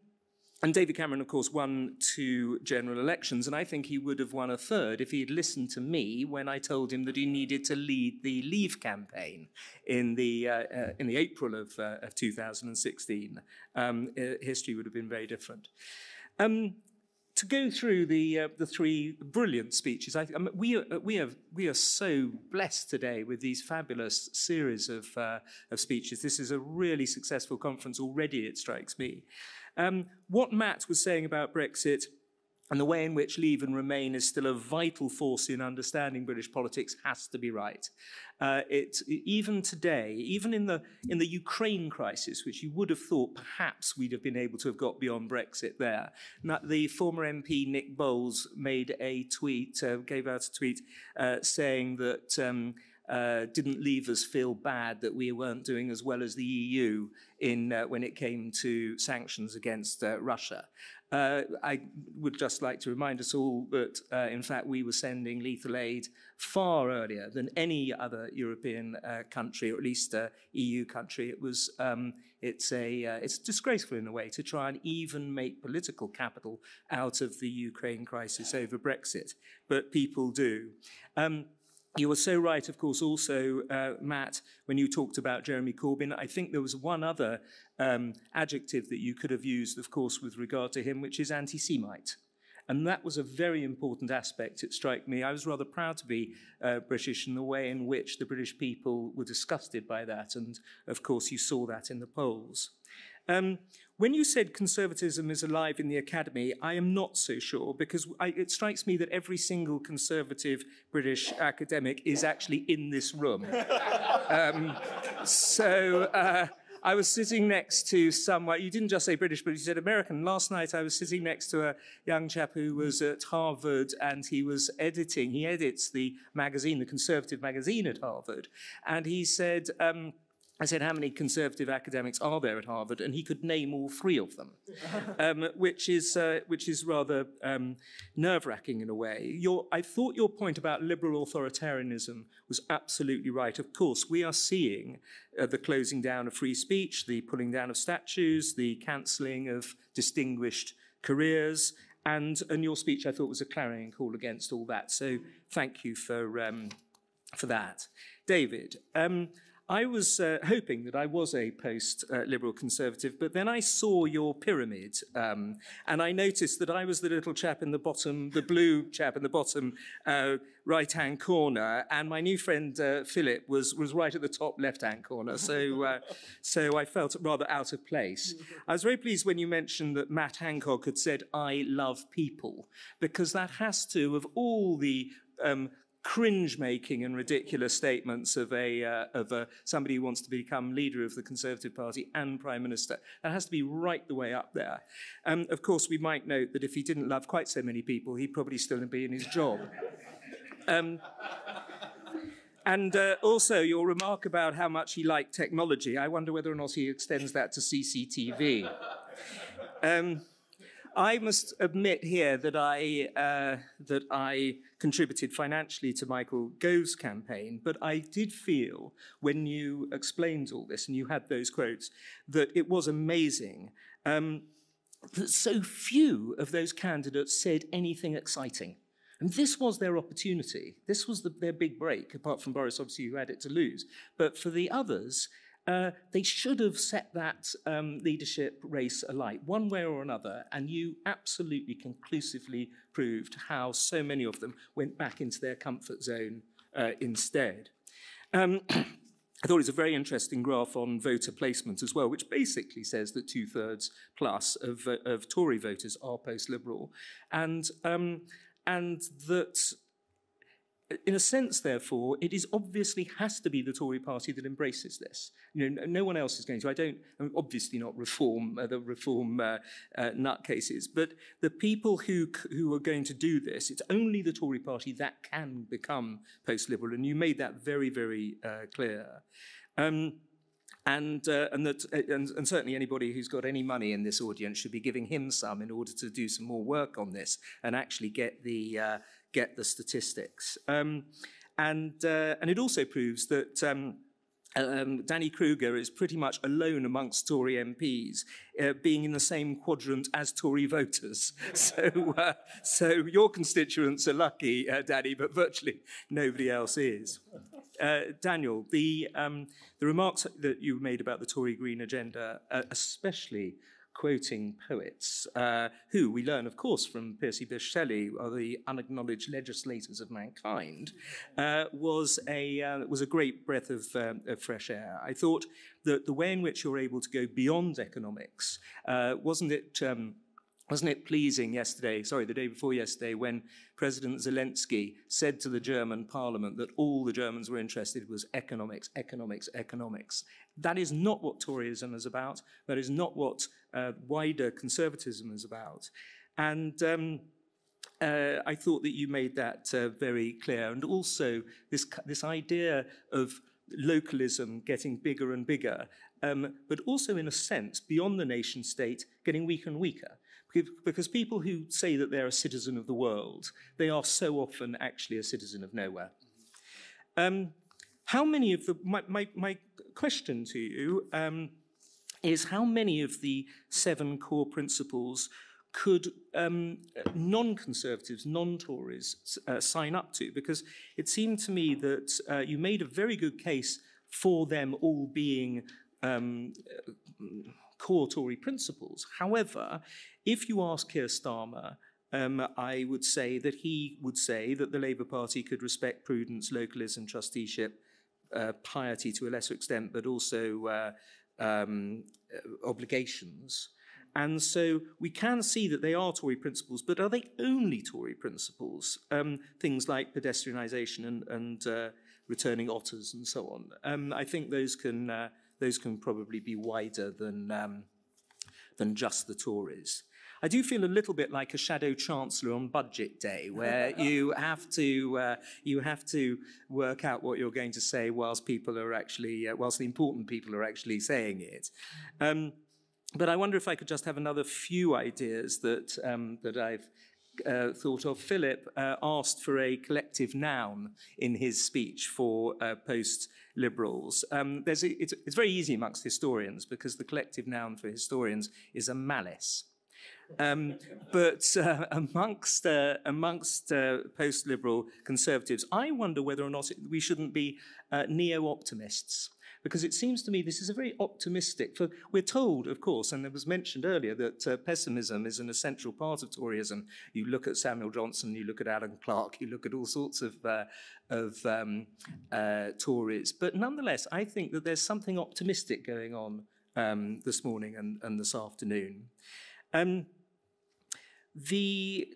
David Cameron, of course, won 2 general elections, and I think he would have won a 3rd if he had listened to me when I told him that he needed to lead the Leave campaign in the April of 2016. History would have been very different. To go through the 3 brilliant speeches, we are so blessed today with these fabulous series of speeches. This is a really successful conference already, it strikes me. What Matt was saying about Brexit And the way in which Leave and Remain is still a vital force in understanding British politics has to be right. Even today, even in the Ukraine crisis, which you would have thought perhaps we'd have been able to have got beyond Brexit there, the former MP Nick Bowles made a tweet, gave out a tweet saying that didn't leave us feel bad that we weren't doing as well as the EU when it came to sanctions against Russia. I would just like to remind us all that, in fact, we were sending lethal aid far earlier than any other European country, or at least EU country. It's disgraceful in a way to try and even make political capital out of the Ukraine crisis over Brexit, but people do. You were so right, of course, also, Matt, when you talked about Jeremy Corbyn. I think there was one other adjective that you could have used, of course, with regard to him, which is anti-Semite. And that was a very important aspect, it struck me. I was rather proud to be British in the way in which the British people were disgusted by that. And, of course, you saw that in the polls. When you said conservatism is alive in the academy, I am not so sure, because it strikes me that every single conservative British academic is actually in this room. I was sitting next to someone, you didn't just say British, but you said American. Last night I was sitting next to a young chap who was at Harvard, and he edits the magazine, the conservative magazine at Harvard, and he said, I said, how many conservative academics are there at Harvard? And he could name all three of them, which is rather nerve-wracking in a way. I thought your point about liberal authoritarianism was absolutely right. Of course, we are seeing the closing down of free speech, the pulling down of statues, the cancelling of distinguished careers, and your speech, I thought, was a clarion call against all that. So thank you for that. David, I was hoping that I was a post-liberal conservative, but then I saw your pyramid, and I noticed that I was the little chap in the bottom, the blue chap in the bottom right-hand corner, and my new friend Philip was right at the top left-hand corner, so I felt rather out of place. I was very pleased when you mentioned that Matt Hancock had said, "I love people," because that has to, of all the cringe-making and ridiculous statements of somebody who wants to become leader of the Conservative Party and Prime Minister. That has to be right the way up there. Of course, we might note that if he didn't love quite so many people, he'd probably still be in his job. And also, your remark about how much he liked technology, I wonder whether or not he extends that to CCTV. I must admit here that I contributed financially to Michael Gove's campaign, but I did feel, when you explained all this and you had those quotes, that it was amazing that so few of those candidates said anything exciting. And this was their opportunity. This was their big break, apart from Boris, obviously, who had it to lose. But for the others, they should have set that leadership race alight, one way or another, and you absolutely conclusively proved how so many of them went back into their comfort zone instead. I thought it was a very interesting graph on voter placement as well, which basically says that 2/3 plus of Tory voters are post-liberal, and that, in a sense, therefore, it is obviously has to be the Tory party that embraces this. You know, no one else is going to. Obviously not reform, the reform nutcases, but the people who are going to do this, it's only the Tory party that can become post-liberal, and you made that very, very clear. And certainly anybody who's got any money in this audience should be giving him some in order to do some more work on this and actually get the statistics. And it also proves that Danny Kruger is pretty much alone amongst Tory MPs, being in the same quadrant as Tory voters. So your constituents are lucky, Danny, but virtually nobody else is. Daniel, the remarks that you made about the Tory Green agenda, especially quoting poets, who we learn, of course, from Percy Bysshe Shelley, are the unacknowledged legislators of mankind, was a great breath of fresh air. I thought that the way in which you're able to go beyond economics, wasn't it wasn't it pleasing the day before yesterday, when President Zelensky said to the German parliament that all the Germans were interested was economics, economics, economics. That is not what Toryism is about. That is not what wider conservatism is about. And I thought that you made that very clear. And also this idea of localism getting bigger and bigger, but also in a sense, beyond the nation state, getting weaker and weaker. Because people who say that they're a citizen of the world, they are so often actually a citizen of nowhere. How many of my question to you is how many of the 7 core principles could non-conservatives, non-Tories sign up to? Because it seemed to me that you made a very good case for them all being core Tory principles. However, if you ask Keir Starmer, I would say that he would say that the Labour Party could respect prudence, localism, trusteeship, piety to a lesser extent, but also obligations. And so we can see that they are Tory principles, but are they only Tory principles? Things like pedestrianisation and returning otters and so on. I think those can probably be wider than just the Tories. I do feel a little bit like a shadow chancellor on budget day, where you have to work out what you're going to say whilst people are actually, whilst the important people are actually saying it. But I wonder if I could just have another few ideas that I've thought of. Philip asked for a collective noun in his speech for post-liberals. It's very easy amongst historians, because the collective noun for historians is a malice. But amongst post-liberal conservatives, I wonder whether or not we shouldn't be neo-optimists. Because it seems to me this is a very optimistic, we're told, of course, and it was mentioned earlier, that pessimism is an essential part of Toryism. You look at Samuel Johnson, you look at Alan Clark, you look at all sorts of Tories. But nonetheless, I think that there's something optimistic going on this morning and this afternoon. The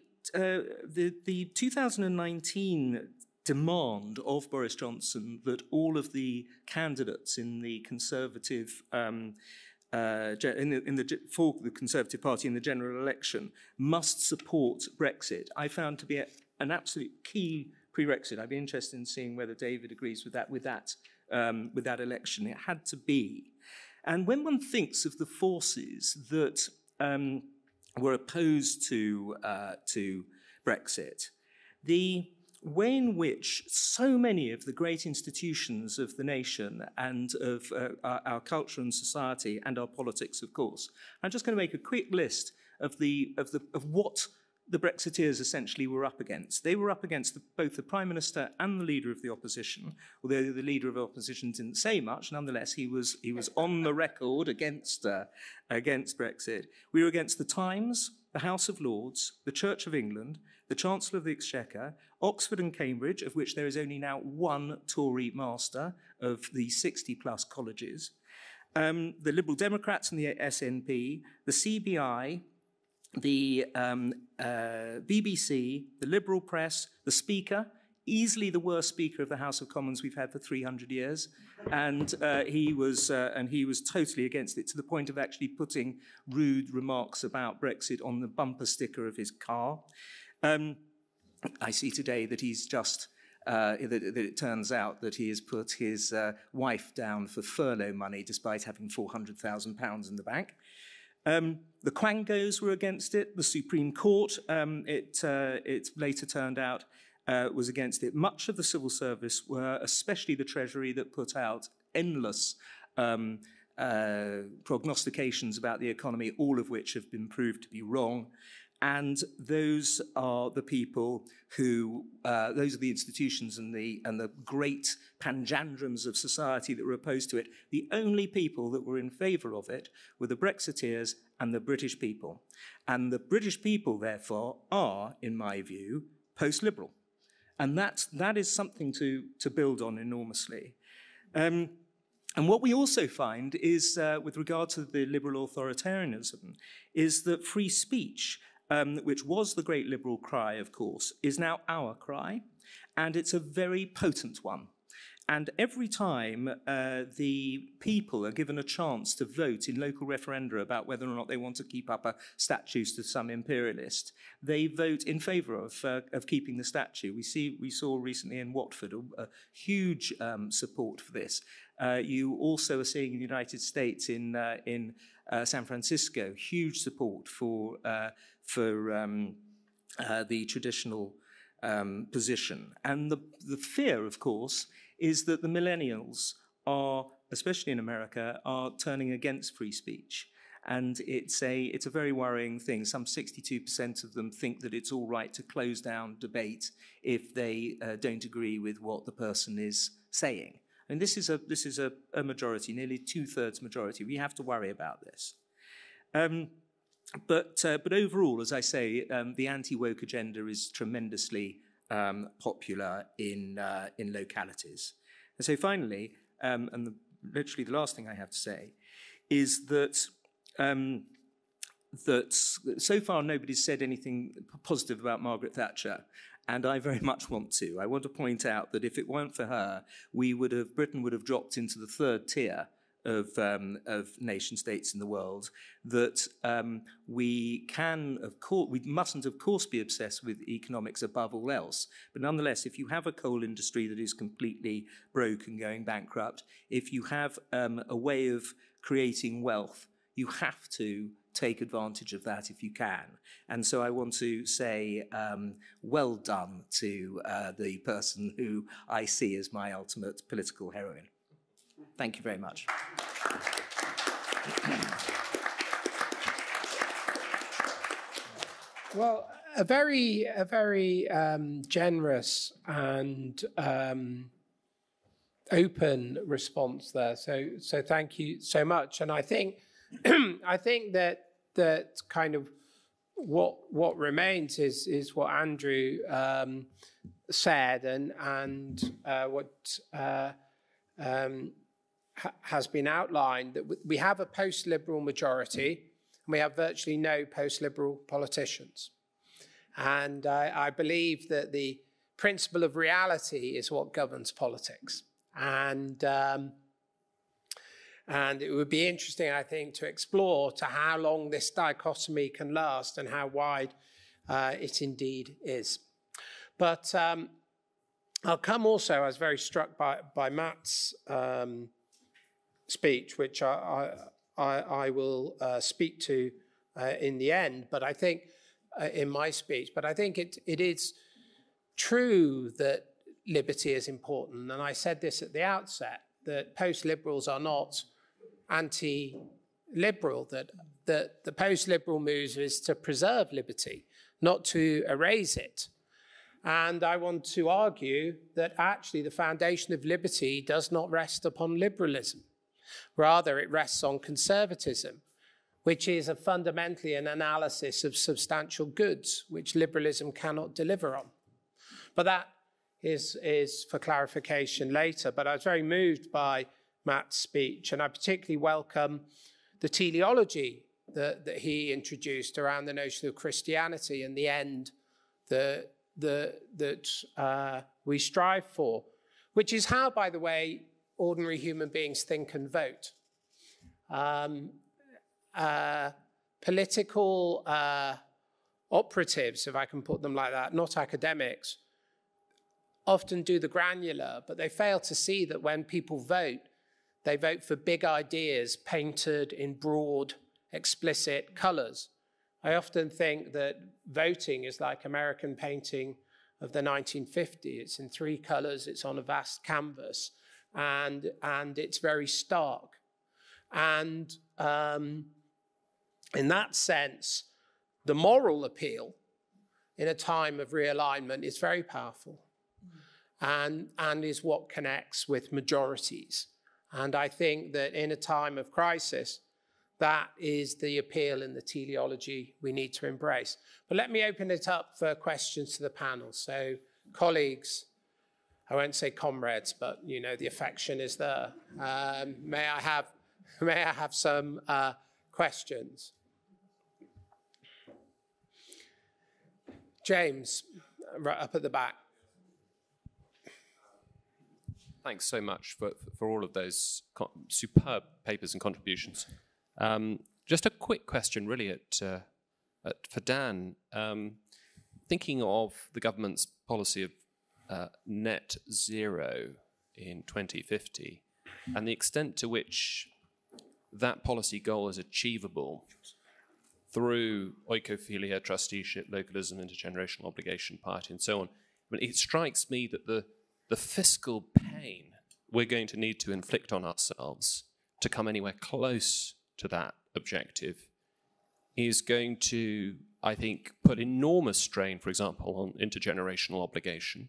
2019 demand of Boris Johnson that all of the candidates in the Conservative for the Conservative Party in the general election must support Brexit, I found to be an absolute key prerequisite. I'd be interested in seeing whether David agrees with that election. It had to be. And when one thinks of the forces that were opposed to Brexit, the way in which so many of the great institutions of the nation and of our culture and society and our politics, of course. I'm just going to make a quick list of what the Brexiteers essentially were up against. They were up against both the Prime Minister and the Leader of the Opposition, although the Leader of the Opposition didn't say much. Nonetheless, he was on the record against Brexit. We were against the Times, the House of Lords, the Church of England, the Chancellor of the Exchequer, Oxford and Cambridge, of which there is only now one Tory master of the 60-plus colleges, the Liberal Democrats and the SNP, the CBI, the BBC, the Liberal Press, the Speaker, easily the worst Speaker of the House of Commons we've had for 300 years, and he was totally against it, to the point of actually putting rude remarks about Brexit on the bumper sticker of his car. I see today that he's just, that it turns out that he has put his wife down for furlough money despite having £400,000 in the bank. The Quangos were against it. The Supreme Court, it later turned out, was against it. Much of the civil service were, especially the Treasury, that put out endless prognostications about the economy, all of which have been proved to be wrong. And those are the people who, those are the institutions and the great panjandrums of society that were opposed to it. The only people that were in favour of it were the Brexiteers and the British people. And the British people, therefore, are, in my view, post-liberal. And that is something to build on enormously. And what we also find is, with regard to the liberal authoritarianism, is that free speech, which was the great liberal cry, of course, is now our cry, and it's a very potent one. And every time the people are given a chance to vote in local referenda about whether or not they want to keep up a statue to some imperialist, they vote in favour of keeping the statue. We saw recently in Watford a huge support for this. You also are seeing in the United States, in San Francisco, huge support for the traditional position. And the fear, of course, is that the millennials are, especially in America, are turning against free speech. And it's a very worrying thing. Some 62% of them think that it's all right to close down debate if they don't agree with what the person is saying. And this is a majority, nearly 2/3 majority. We have to worry about this. But overall, as I say, the anti-woke agenda is tremendously popular in localities. And so finally, literally the last thing I have to say, is that that so far nobody's said anything positive about Margaret Thatcher, and I very much want to. I want to point out that if it weren't for her, Britain would have dropped into the 3rd tier of nation states in the world. That we mustn't of course be obsessed with economics above all else, but nonetheless, if you have a coal industry that is completely broke and going bankrupt, if you have a way of creating wealth, you have to take advantage of that if you can. And so I want to say well done to the person who I see as my ultimate political heroine. Thank you very much. Well, a very generous and open response there. So thank you so much. And I think that kind of what remains is what Andrew said and what has been outlined, that we have a post-liberal majority and we have virtually no post-liberal politicians. And I believe that the principle of reality is what governs politics. And it would be interesting, I think, to explore to how long this dichotomy can last and how wide it indeed is. But I'll come also, I was very struck by Matt's speech, which I will speak to in the end, but I think in my speech, but I think it is true that liberty is important. And I said this at the outset, that post-liberals are not anti-liberal, that the post-liberal move is to preserve liberty, not to erase it. And I want to argue that actually the foundation of liberty does not rest upon liberalism. Rather, it rests on conservatism, which is fundamentally an analysis of substantial goods, which liberalism cannot deliver on. But that is for clarification later. But I was very moved by Matt's speech, and I particularly welcome the teleology that he introduced around the notion of Christianity and the end that we strive for, which is how, by the way, ordinary human beings think and vote. Political operatives, if I can put them like that, not academics, often do the granular, but they fail to see that when people vote, they vote for big ideas painted in broad, explicit colours. I often think that voting is like American painting of the 1950s. It's in 3 colours, it's on a vast canvas, and it's very stark. And in that sense, the moral appeal in a time of realignment is very powerful and is what connects with majorities. And I think that in a time of crisis, that is the appeal and the teleology we need to embrace. But let me open it up for questions to the panel. So, colleagues, I won't say comrades, but you know, the affection is there. May I have some questions? James, right up at the back. Thanks so much for all of those superb papers and contributions. Just a quick question, really, for Dan. Thinking of the government's policy of net zero in 2050 and the extent to which that policy goal is achievable through oikophilia, trusteeship, localism, intergenerational obligation, piety, and so on. I mean, it strikes me that the fiscal pain we're going to need to inflict on ourselves to come anywhere close to that objective is going to, I think, put enormous strain, for example, on intergenerational obligation,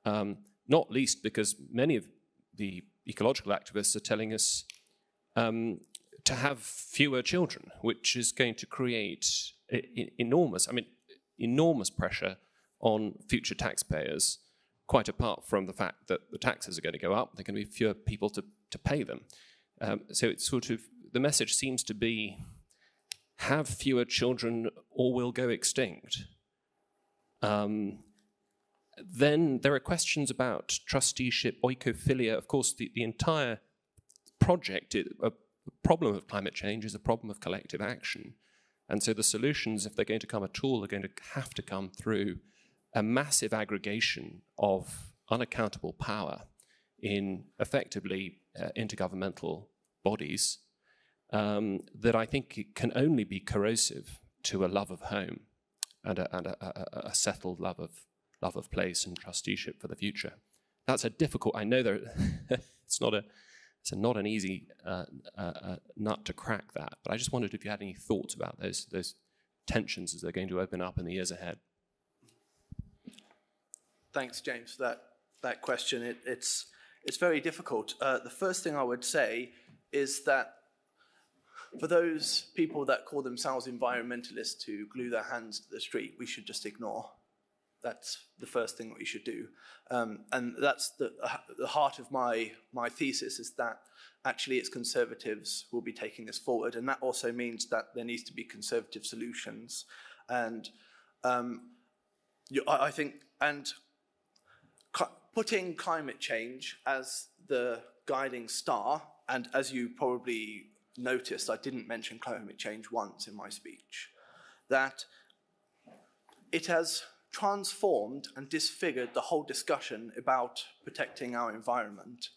not least because many of the ecological activists are telling us to have fewer children, which is going to create enormous pressure on future taxpayers, quite apart from the fact that the taxes are going to go up, there are going to be fewer people to pay them. So it's sort of, the message seems to be, have fewer children or we'll go extinct. Then there are questions about trusteeship, oikophilia. Of course, the entire project, a problem of climate change is a problem of collective action. And so the solutions, if they're going to come at all, are going to have to come through a massive aggregation of unaccountable power in effectively intergovernmental bodies that I think can only be corrosive to a love of home and a settled love of place and trusteeship for the future. That's a difficult. I know it's not an easy nut to crack that. But I just wondered if you had any thoughts about those tensions as they're going to open up in the years ahead. Thanks, James, for that question. It's very difficult. The first thing I would say is that for those people that call themselves environmentalists who glue their hands to the street, we should just ignore. That's the first thing we should do. And that's the heart of my thesis, is that actually it's conservatives who will be taking this forward. And that also means that there needs to be conservative solutions. And I think, and putting climate change as the guiding star, and as you probably noticed, I didn't mention climate change once in my speech, that it has transformed and disfigured the whole discussion about protecting our environment.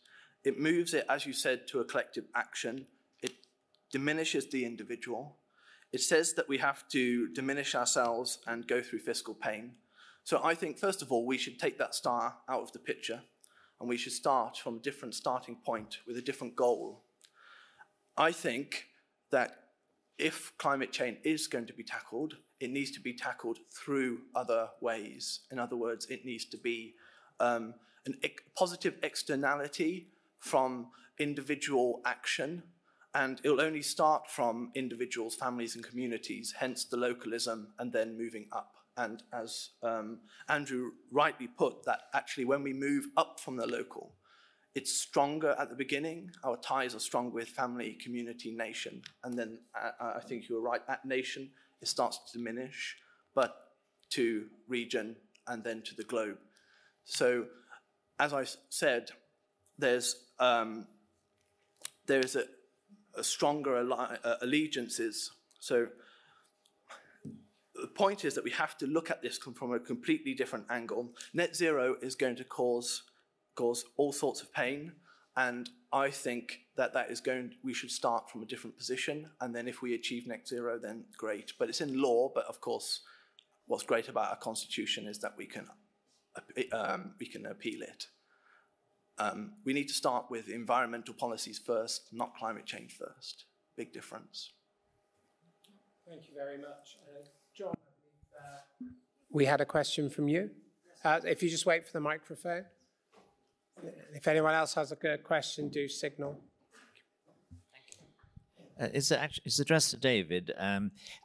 It moves it, as you said, to a collective action. It diminishes the individual. It says that we have to diminish ourselves and go through fiscal pain. So I think, first of all, we should take that star out of the picture, and we should start from a different starting point with a different goal. I think that if climate change is going to be tackled, it needs to be tackled through other ways. In other words, it needs to be a positive externality from individual action, and it will only start from individuals, families, and communities, hence the localism, and then moving up. And as Andrew rightly put, that actually when we move up from the local, it's stronger at the beginning. Our ties are stronger with family, community, nation. And then I think you were right, at nation, it starts to diminish, but to region and then to the globe. So as I said, there's a stronger allegiances. So the point is that we have to look at this from a completely different angle. Net zero is going to cause all sorts of pain, and I think that we should start from a different position, and then if we achieve net zero, then great. But it's in law, but of course, what's great about our constitution is that we can appeal it. We need to start with environmental policies first, not climate change first. Big difference. Thank you very much. John, we had a question from you. If you just wait for the microphone. If anyone else has a question, do signal. It's addressed to David,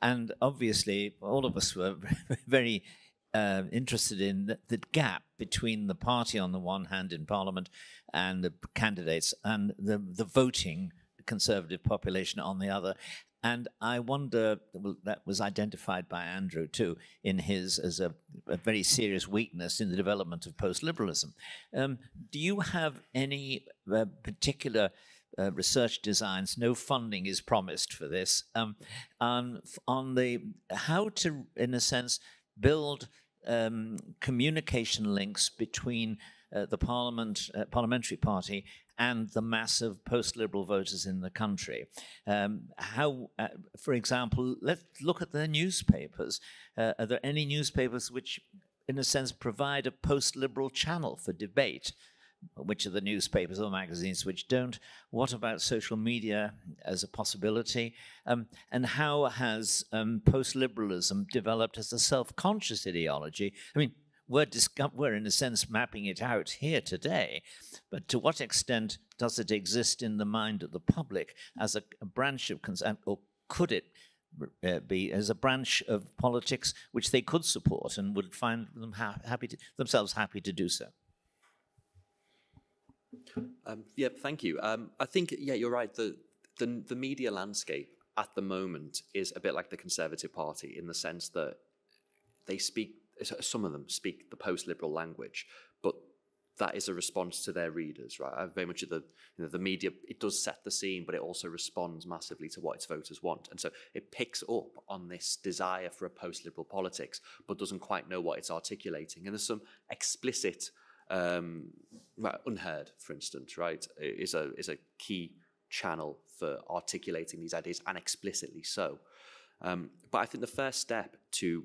and obviously all of us were very interested in the gap between the party on the one hand in Parliament and the candidates and the voting Conservative population on the other. And I wonder, well, that was identified by Andrew too in his as a very serious weakness in the development of post-liberalism. Do you have any particular research designs? No funding is promised for this. On the how to, in a sense, build communication links between the parliamentary party and the massive post-liberal voters in the country. How, for example, let's look at the newspapers. Are there any newspapers which, in a sense, provide a post-liberal channel for debate? Which are the newspapers or magazines which don't? What about social media as a possibility? And how has post-liberalism developed as a self-conscious ideology? I mean, we're in a sense mapping it out here today, but to what extent does it exist in the mind of the public as a branch of, or could it be as a branch of politics which they could support and would find them themselves happy to do so? Yeah, thank you. I think, yeah, you're right. The media landscape at the moment is a bit like the Conservative Party in the sense that they speak, some of them speak the post-liberal language, but that is a response to their readers, right? Very much of the media, it does set the scene, but it also responds massively to what its voters want. And so it picks up on this desire for a post-liberal politics, but doesn't quite know what it's articulating. And there's some explicit, unheard, for instance, right, is a key channel for articulating these ideas, and explicitly so. But I think the first step to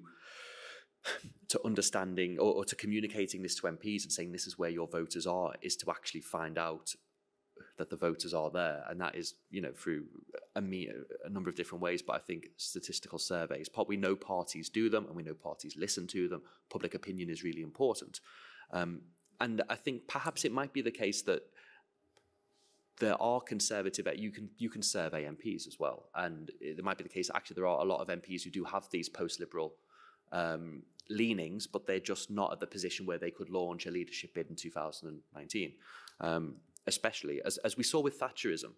understanding or to communicating this to MPs and saying this is where your voters are is to actually find out that the voters are there, and that is, through a number of different ways. But I think statistical surveys, we know parties do them, and we know parties listen to them. Public opinion is really important, and I think perhaps it might be the case that there are conservative, you can survey MPs as well, and it might be the case actually there are a lot of MPs who do have these post-liberal leanings, but they're just not at the position where they could launch a leadership bid in 2019. Especially as we saw with Thatcherism,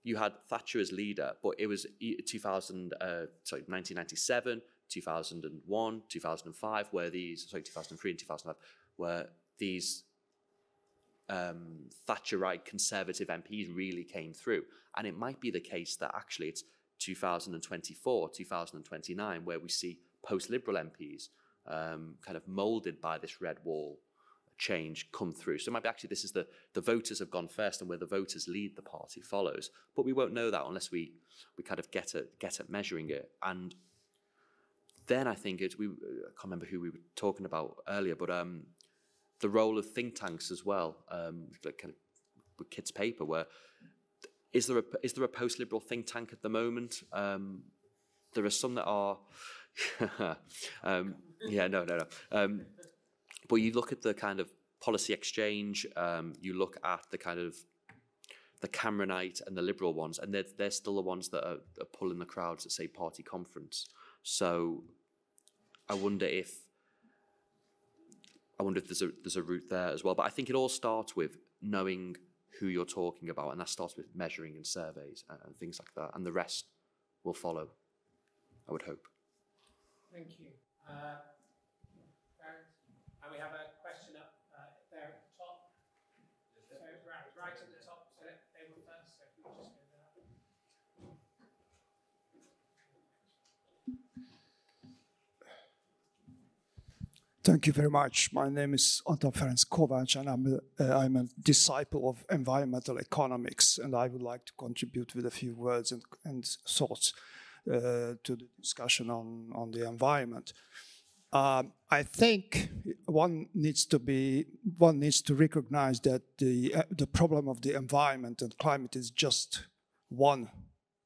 you had Thatcher as leader, but it was 1997, 2001, 2005, 2003 and 2005, where these Thatcherite conservative MPs really came through. And it might be the case that actually it's 2024, 2029, where we see post-liberal MPs kind of moulded by this red wall change come through. So it might be actually this is the voters have gone first, and where the voters lead, the party follows. But we won't know that unless we kind of get at measuring it. And then I think I can't remember who we were talking about earlier, but the role of think tanks as well, like kind of with Kit's paper, where is there a post-liberal think tank at the moment? There are some that are. But you look at the kind of policy exchange, you look at the kind of the Cameronite and the Liberal ones, and they're still the ones that are pulling the crowds at, say, party conference. So I wonder if there's a route there as well. But I think it all starts with knowing who you're talking about, and that starts with measuring and surveys and things like that, and the rest will follow, I would hope. Thank you. And we have a question up there at the top. So right at the top, so they were first, so if you just go there. Thank you very much. My name is Anton Ferenc Kovács, and I'm a disciple of environmental economics, and I would like to contribute with a few words and thoughts to the discussion on the environment. I think one needs to recognize that the problem of the environment and climate is just one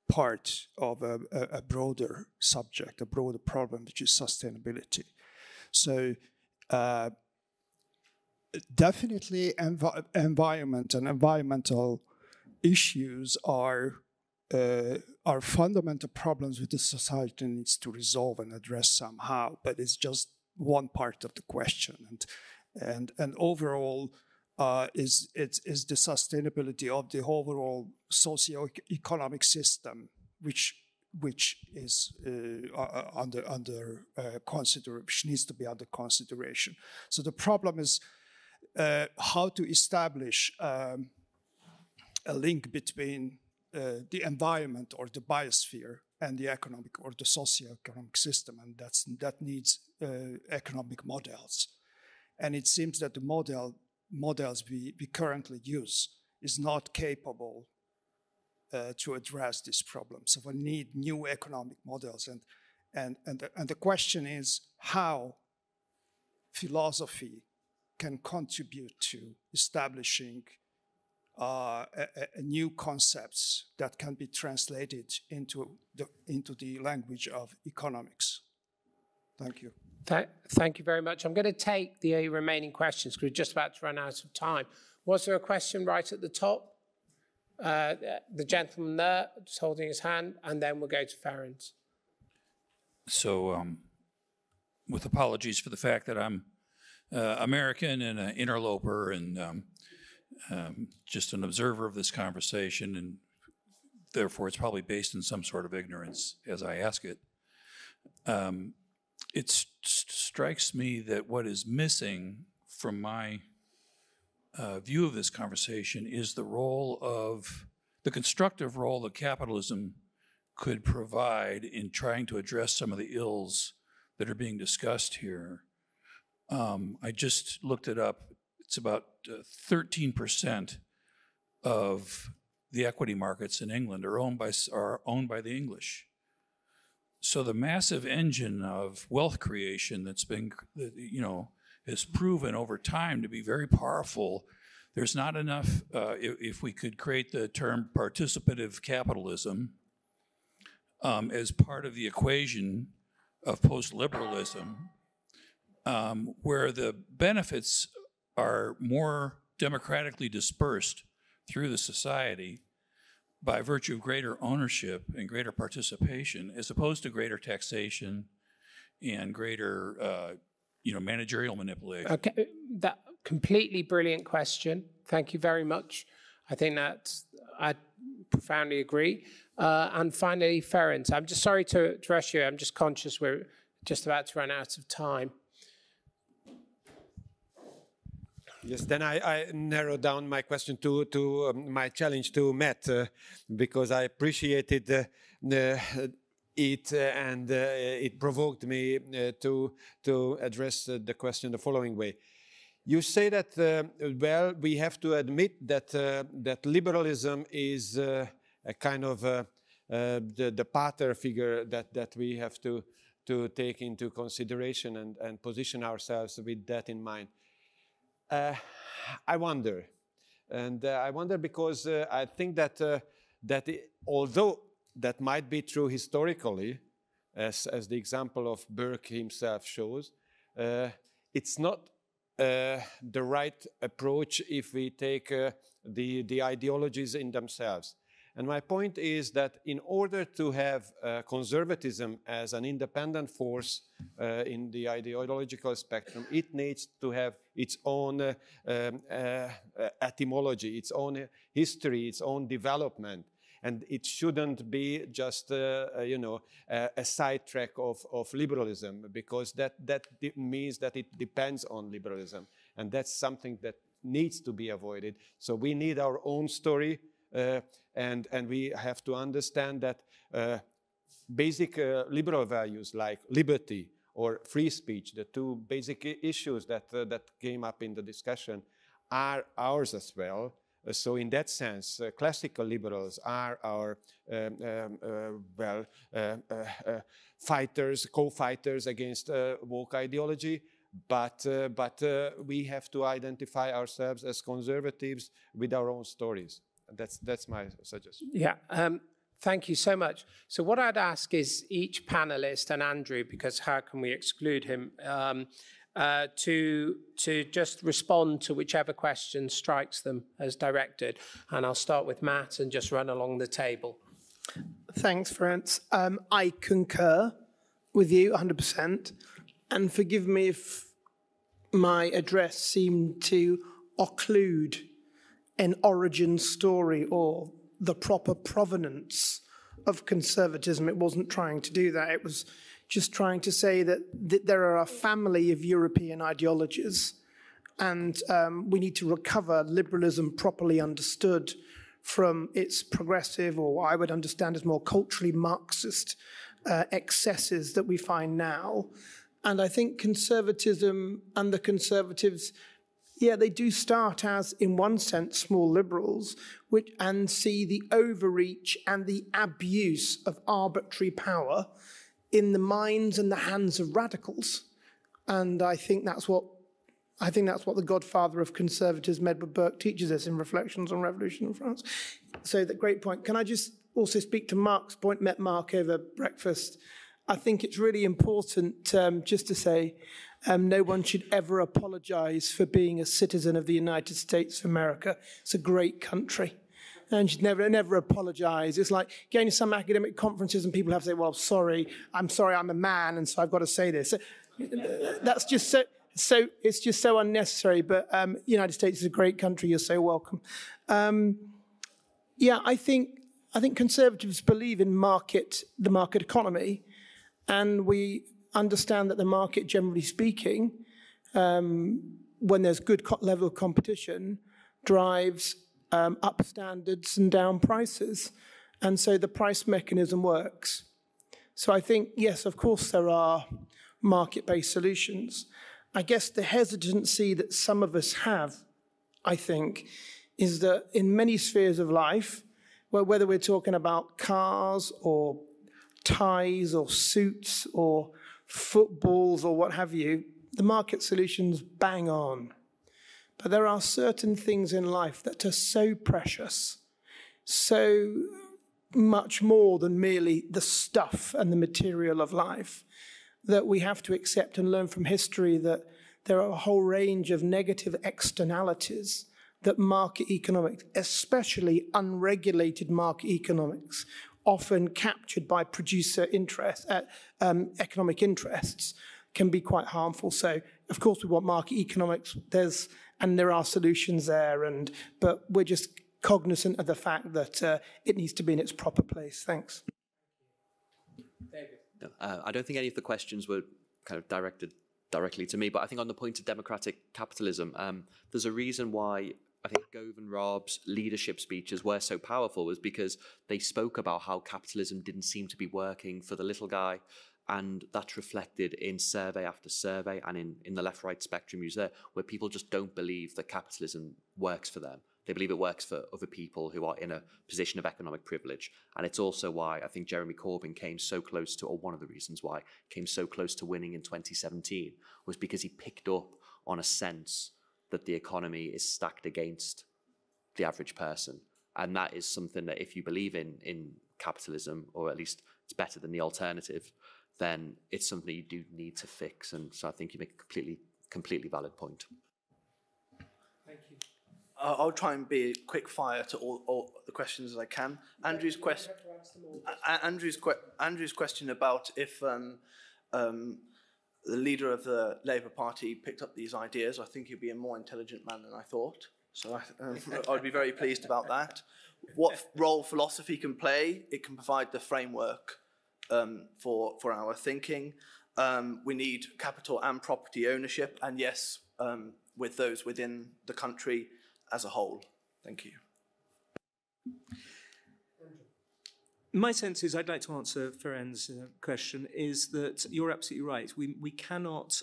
part of a broader subject, a broader problem, which is sustainability. So definitely environment and environmental issues are fundamental problems which the society needs to resolve and address somehow, but it's just one part of the question, and overall is the sustainability of the overall socio-economic system, which is which needs to be under consideration. So the problem is how to establish a link between the environment or the biosphere and the economic or the socio-economic system, and that needs economic models. And it seems that the models we currently use is not capable to address this problem. So we need new economic models, and the question is how philosophy can contribute to establishing new concepts that can be translated into the language of economics. Thank you. Thank you very much. I'm going to take the remaining questions because we're just about to run out of time. Was there a question right at the top? The gentleman there, just holding his hand, and then we'll go to Ferenc. So, with apologies for the fact that I'm American and an interloper and just an observer of this conversation, and therefore it's probably based in some sort of ignorance as I ask it. It strikes me that what is missing from my view of this conversation is the constructive role that capitalism could provide in trying to address some of the ills that are being discussed here. I just looked it up. It's about 13% of the equity markets in England are owned by the English. So the massive engine of wealth creation that's been, is proven over time to be very powerful. There's not enough, if we could create the term participative capitalism as part of the equation of post-liberalism, where the benefits are more democratically dispersed through the society by virtue of greater ownership and greater participation, as opposed to greater taxation and greater managerial manipulation. Okay, that completely brilliant question. Thank you very much. I think I profoundly agree. And finally, Ferenc, I'm just sorry to rush you. I'm just conscious we're just about to run out of time. Yes, then I narrowed down my question to my challenge to Matt, because I appreciated it and it provoked me to address the question the following way. You say that, we have to admit that liberalism is a kind of the pater figure that we have to take into consideration and position ourselves with that in mind. I wonder, because I think that although that might be true historically, as the example of Burke himself shows, it's not the right approach if we take the ideologies in themselves. And my point is that in order to have conservatism as an independent force in the ideological spectrum, it needs to have its own etymology, its own history, its own development. And it shouldn't be just, a sidetrack of liberalism, because that means that it depends on liberalism. And that's something that needs to be avoided. So we need our own story. And we have to understand that basic liberal values like liberty or free speech, the two basic issues that came up in the discussion, are ours as well. So in that sense, classical liberals are our co-fighters against woke ideology. But we have to identify ourselves as conservatives with our own stories. That's my suggestion. Yeah, thank you so much. So what I'd ask is each panelist, and Andrew, because how can we exclude him, to just respond to whichever question strikes them as directed. And I'll start with Matt and just run along the table. Thanks, Ferenc. I concur with you 100%. And forgive me if my address seemed to occlude an origin story or the proper provenance of conservatism. It wasn't trying to do that. It was just trying to say that there are a family of European ideologies, and we need to recover liberalism properly understood from its progressive, or what I would understand as more culturally Marxist excesses that we find now. And I think conservatism and the conservatives, yeah, they do start as, in one sense, small liberals, and see the overreach and the abuse of arbitrary power in the minds and the hands of radicals. And I think that's what the godfather of conservatism, Edward Burke, teaches us in Reflections on Revolution in France. So that great point. Can I just also speak to Mark's point? Met Mark over breakfast. I think it's really important just to say no one should ever apologize for being a citizen of the United States of America. It's a great country. And you should never apologize. It's like going to some academic conferences and people have to say, well, I'm sorry, I'm a man, and so I've got to say this. That's just so it's just so unnecessary. But the United States is a great country. You're so welcome. Yeah, I think conservatives believe in the market economy, and we understand that the market, generally speaking, when there's good level of competition, drives up standards and down prices. And so the price mechanism works. So I think, yes, of course, there are market-based solutions. I guess the hesitancy that some of us have, I think, is that in many spheres of life, whether we're talking about cars or ties or suits or footballs or what have you, the market solutions bang on. But there are certain things in life that are so precious, so much more than merely the stuff and the material of life, that we have to accept and learn from history that there are a whole range of negative externalities that market economics, especially unregulated market economics, often captured by producer interest, economic interests, can be quite harmful. So, of course, we want market economics. There are solutions there, but we're just cognizant of the fact that it needs to be in its proper place. Thanks. David. I don't think any of the questions were kind of directed directly to me, but I think on the point of democratic capitalism, there's a reason why I think Gove and Rob's leadership speeches were so powerful, was because they spoke about how capitalism didn't seem to be working for the little guy. And that's reflected in survey after survey and in the left-right spectrum used there, where people just don't believe that capitalism works for them. They believe it works for other people who are in a position of economic privilege. And it's also why I think Jeremy Corbyn came so close to, or one of the reasons why, came so close to winning in 2017, was because he picked up on a sense that the economy is stacked against the average person. And that is something that if you believe in capitalism, or at least it's better than the alternative, then it's something you do need to fix. And so I think you make a completely valid point. Thank you. I'll try and be quick fire to all the questions as I can. Andrew's question about if the leader of the Labour Party picked up these ideas, I think he'd be a more intelligent man than I thought. So I'd be very pleased about that. What role philosophy can play? It can provide the framework for our thinking. We need capital and property ownership, and yes, with those within the country as a whole. Thank you. My sense is, I'd like to answer Ferenc's question, is that you're absolutely right. We cannot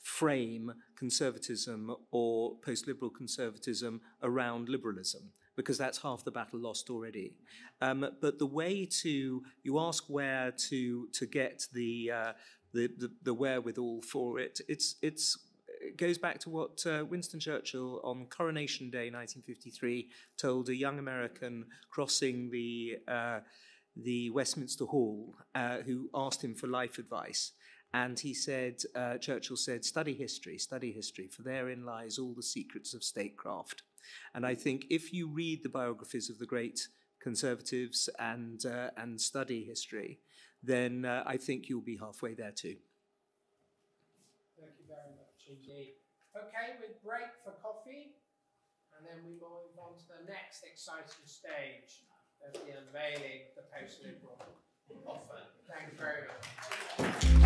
frame conservatism or post-liberal conservatism around liberalism, because that's half the battle lost already. But the way you ask where to get the wherewithal for it, it goes back to what Winston Churchill on Coronation Day 1953 told a young American crossing the Westminster Hall who asked him for life advice. And he said, Churchill said, study history, for therein lies all the secrets of statecraft. And I think if you read the biographies of the great conservatives and study history, then I think you'll be halfway there too. much indeed. Okay, we break for coffee, and then we move on to the next exciting stage of the unveiling of the post-liberal offer. Thank you very much.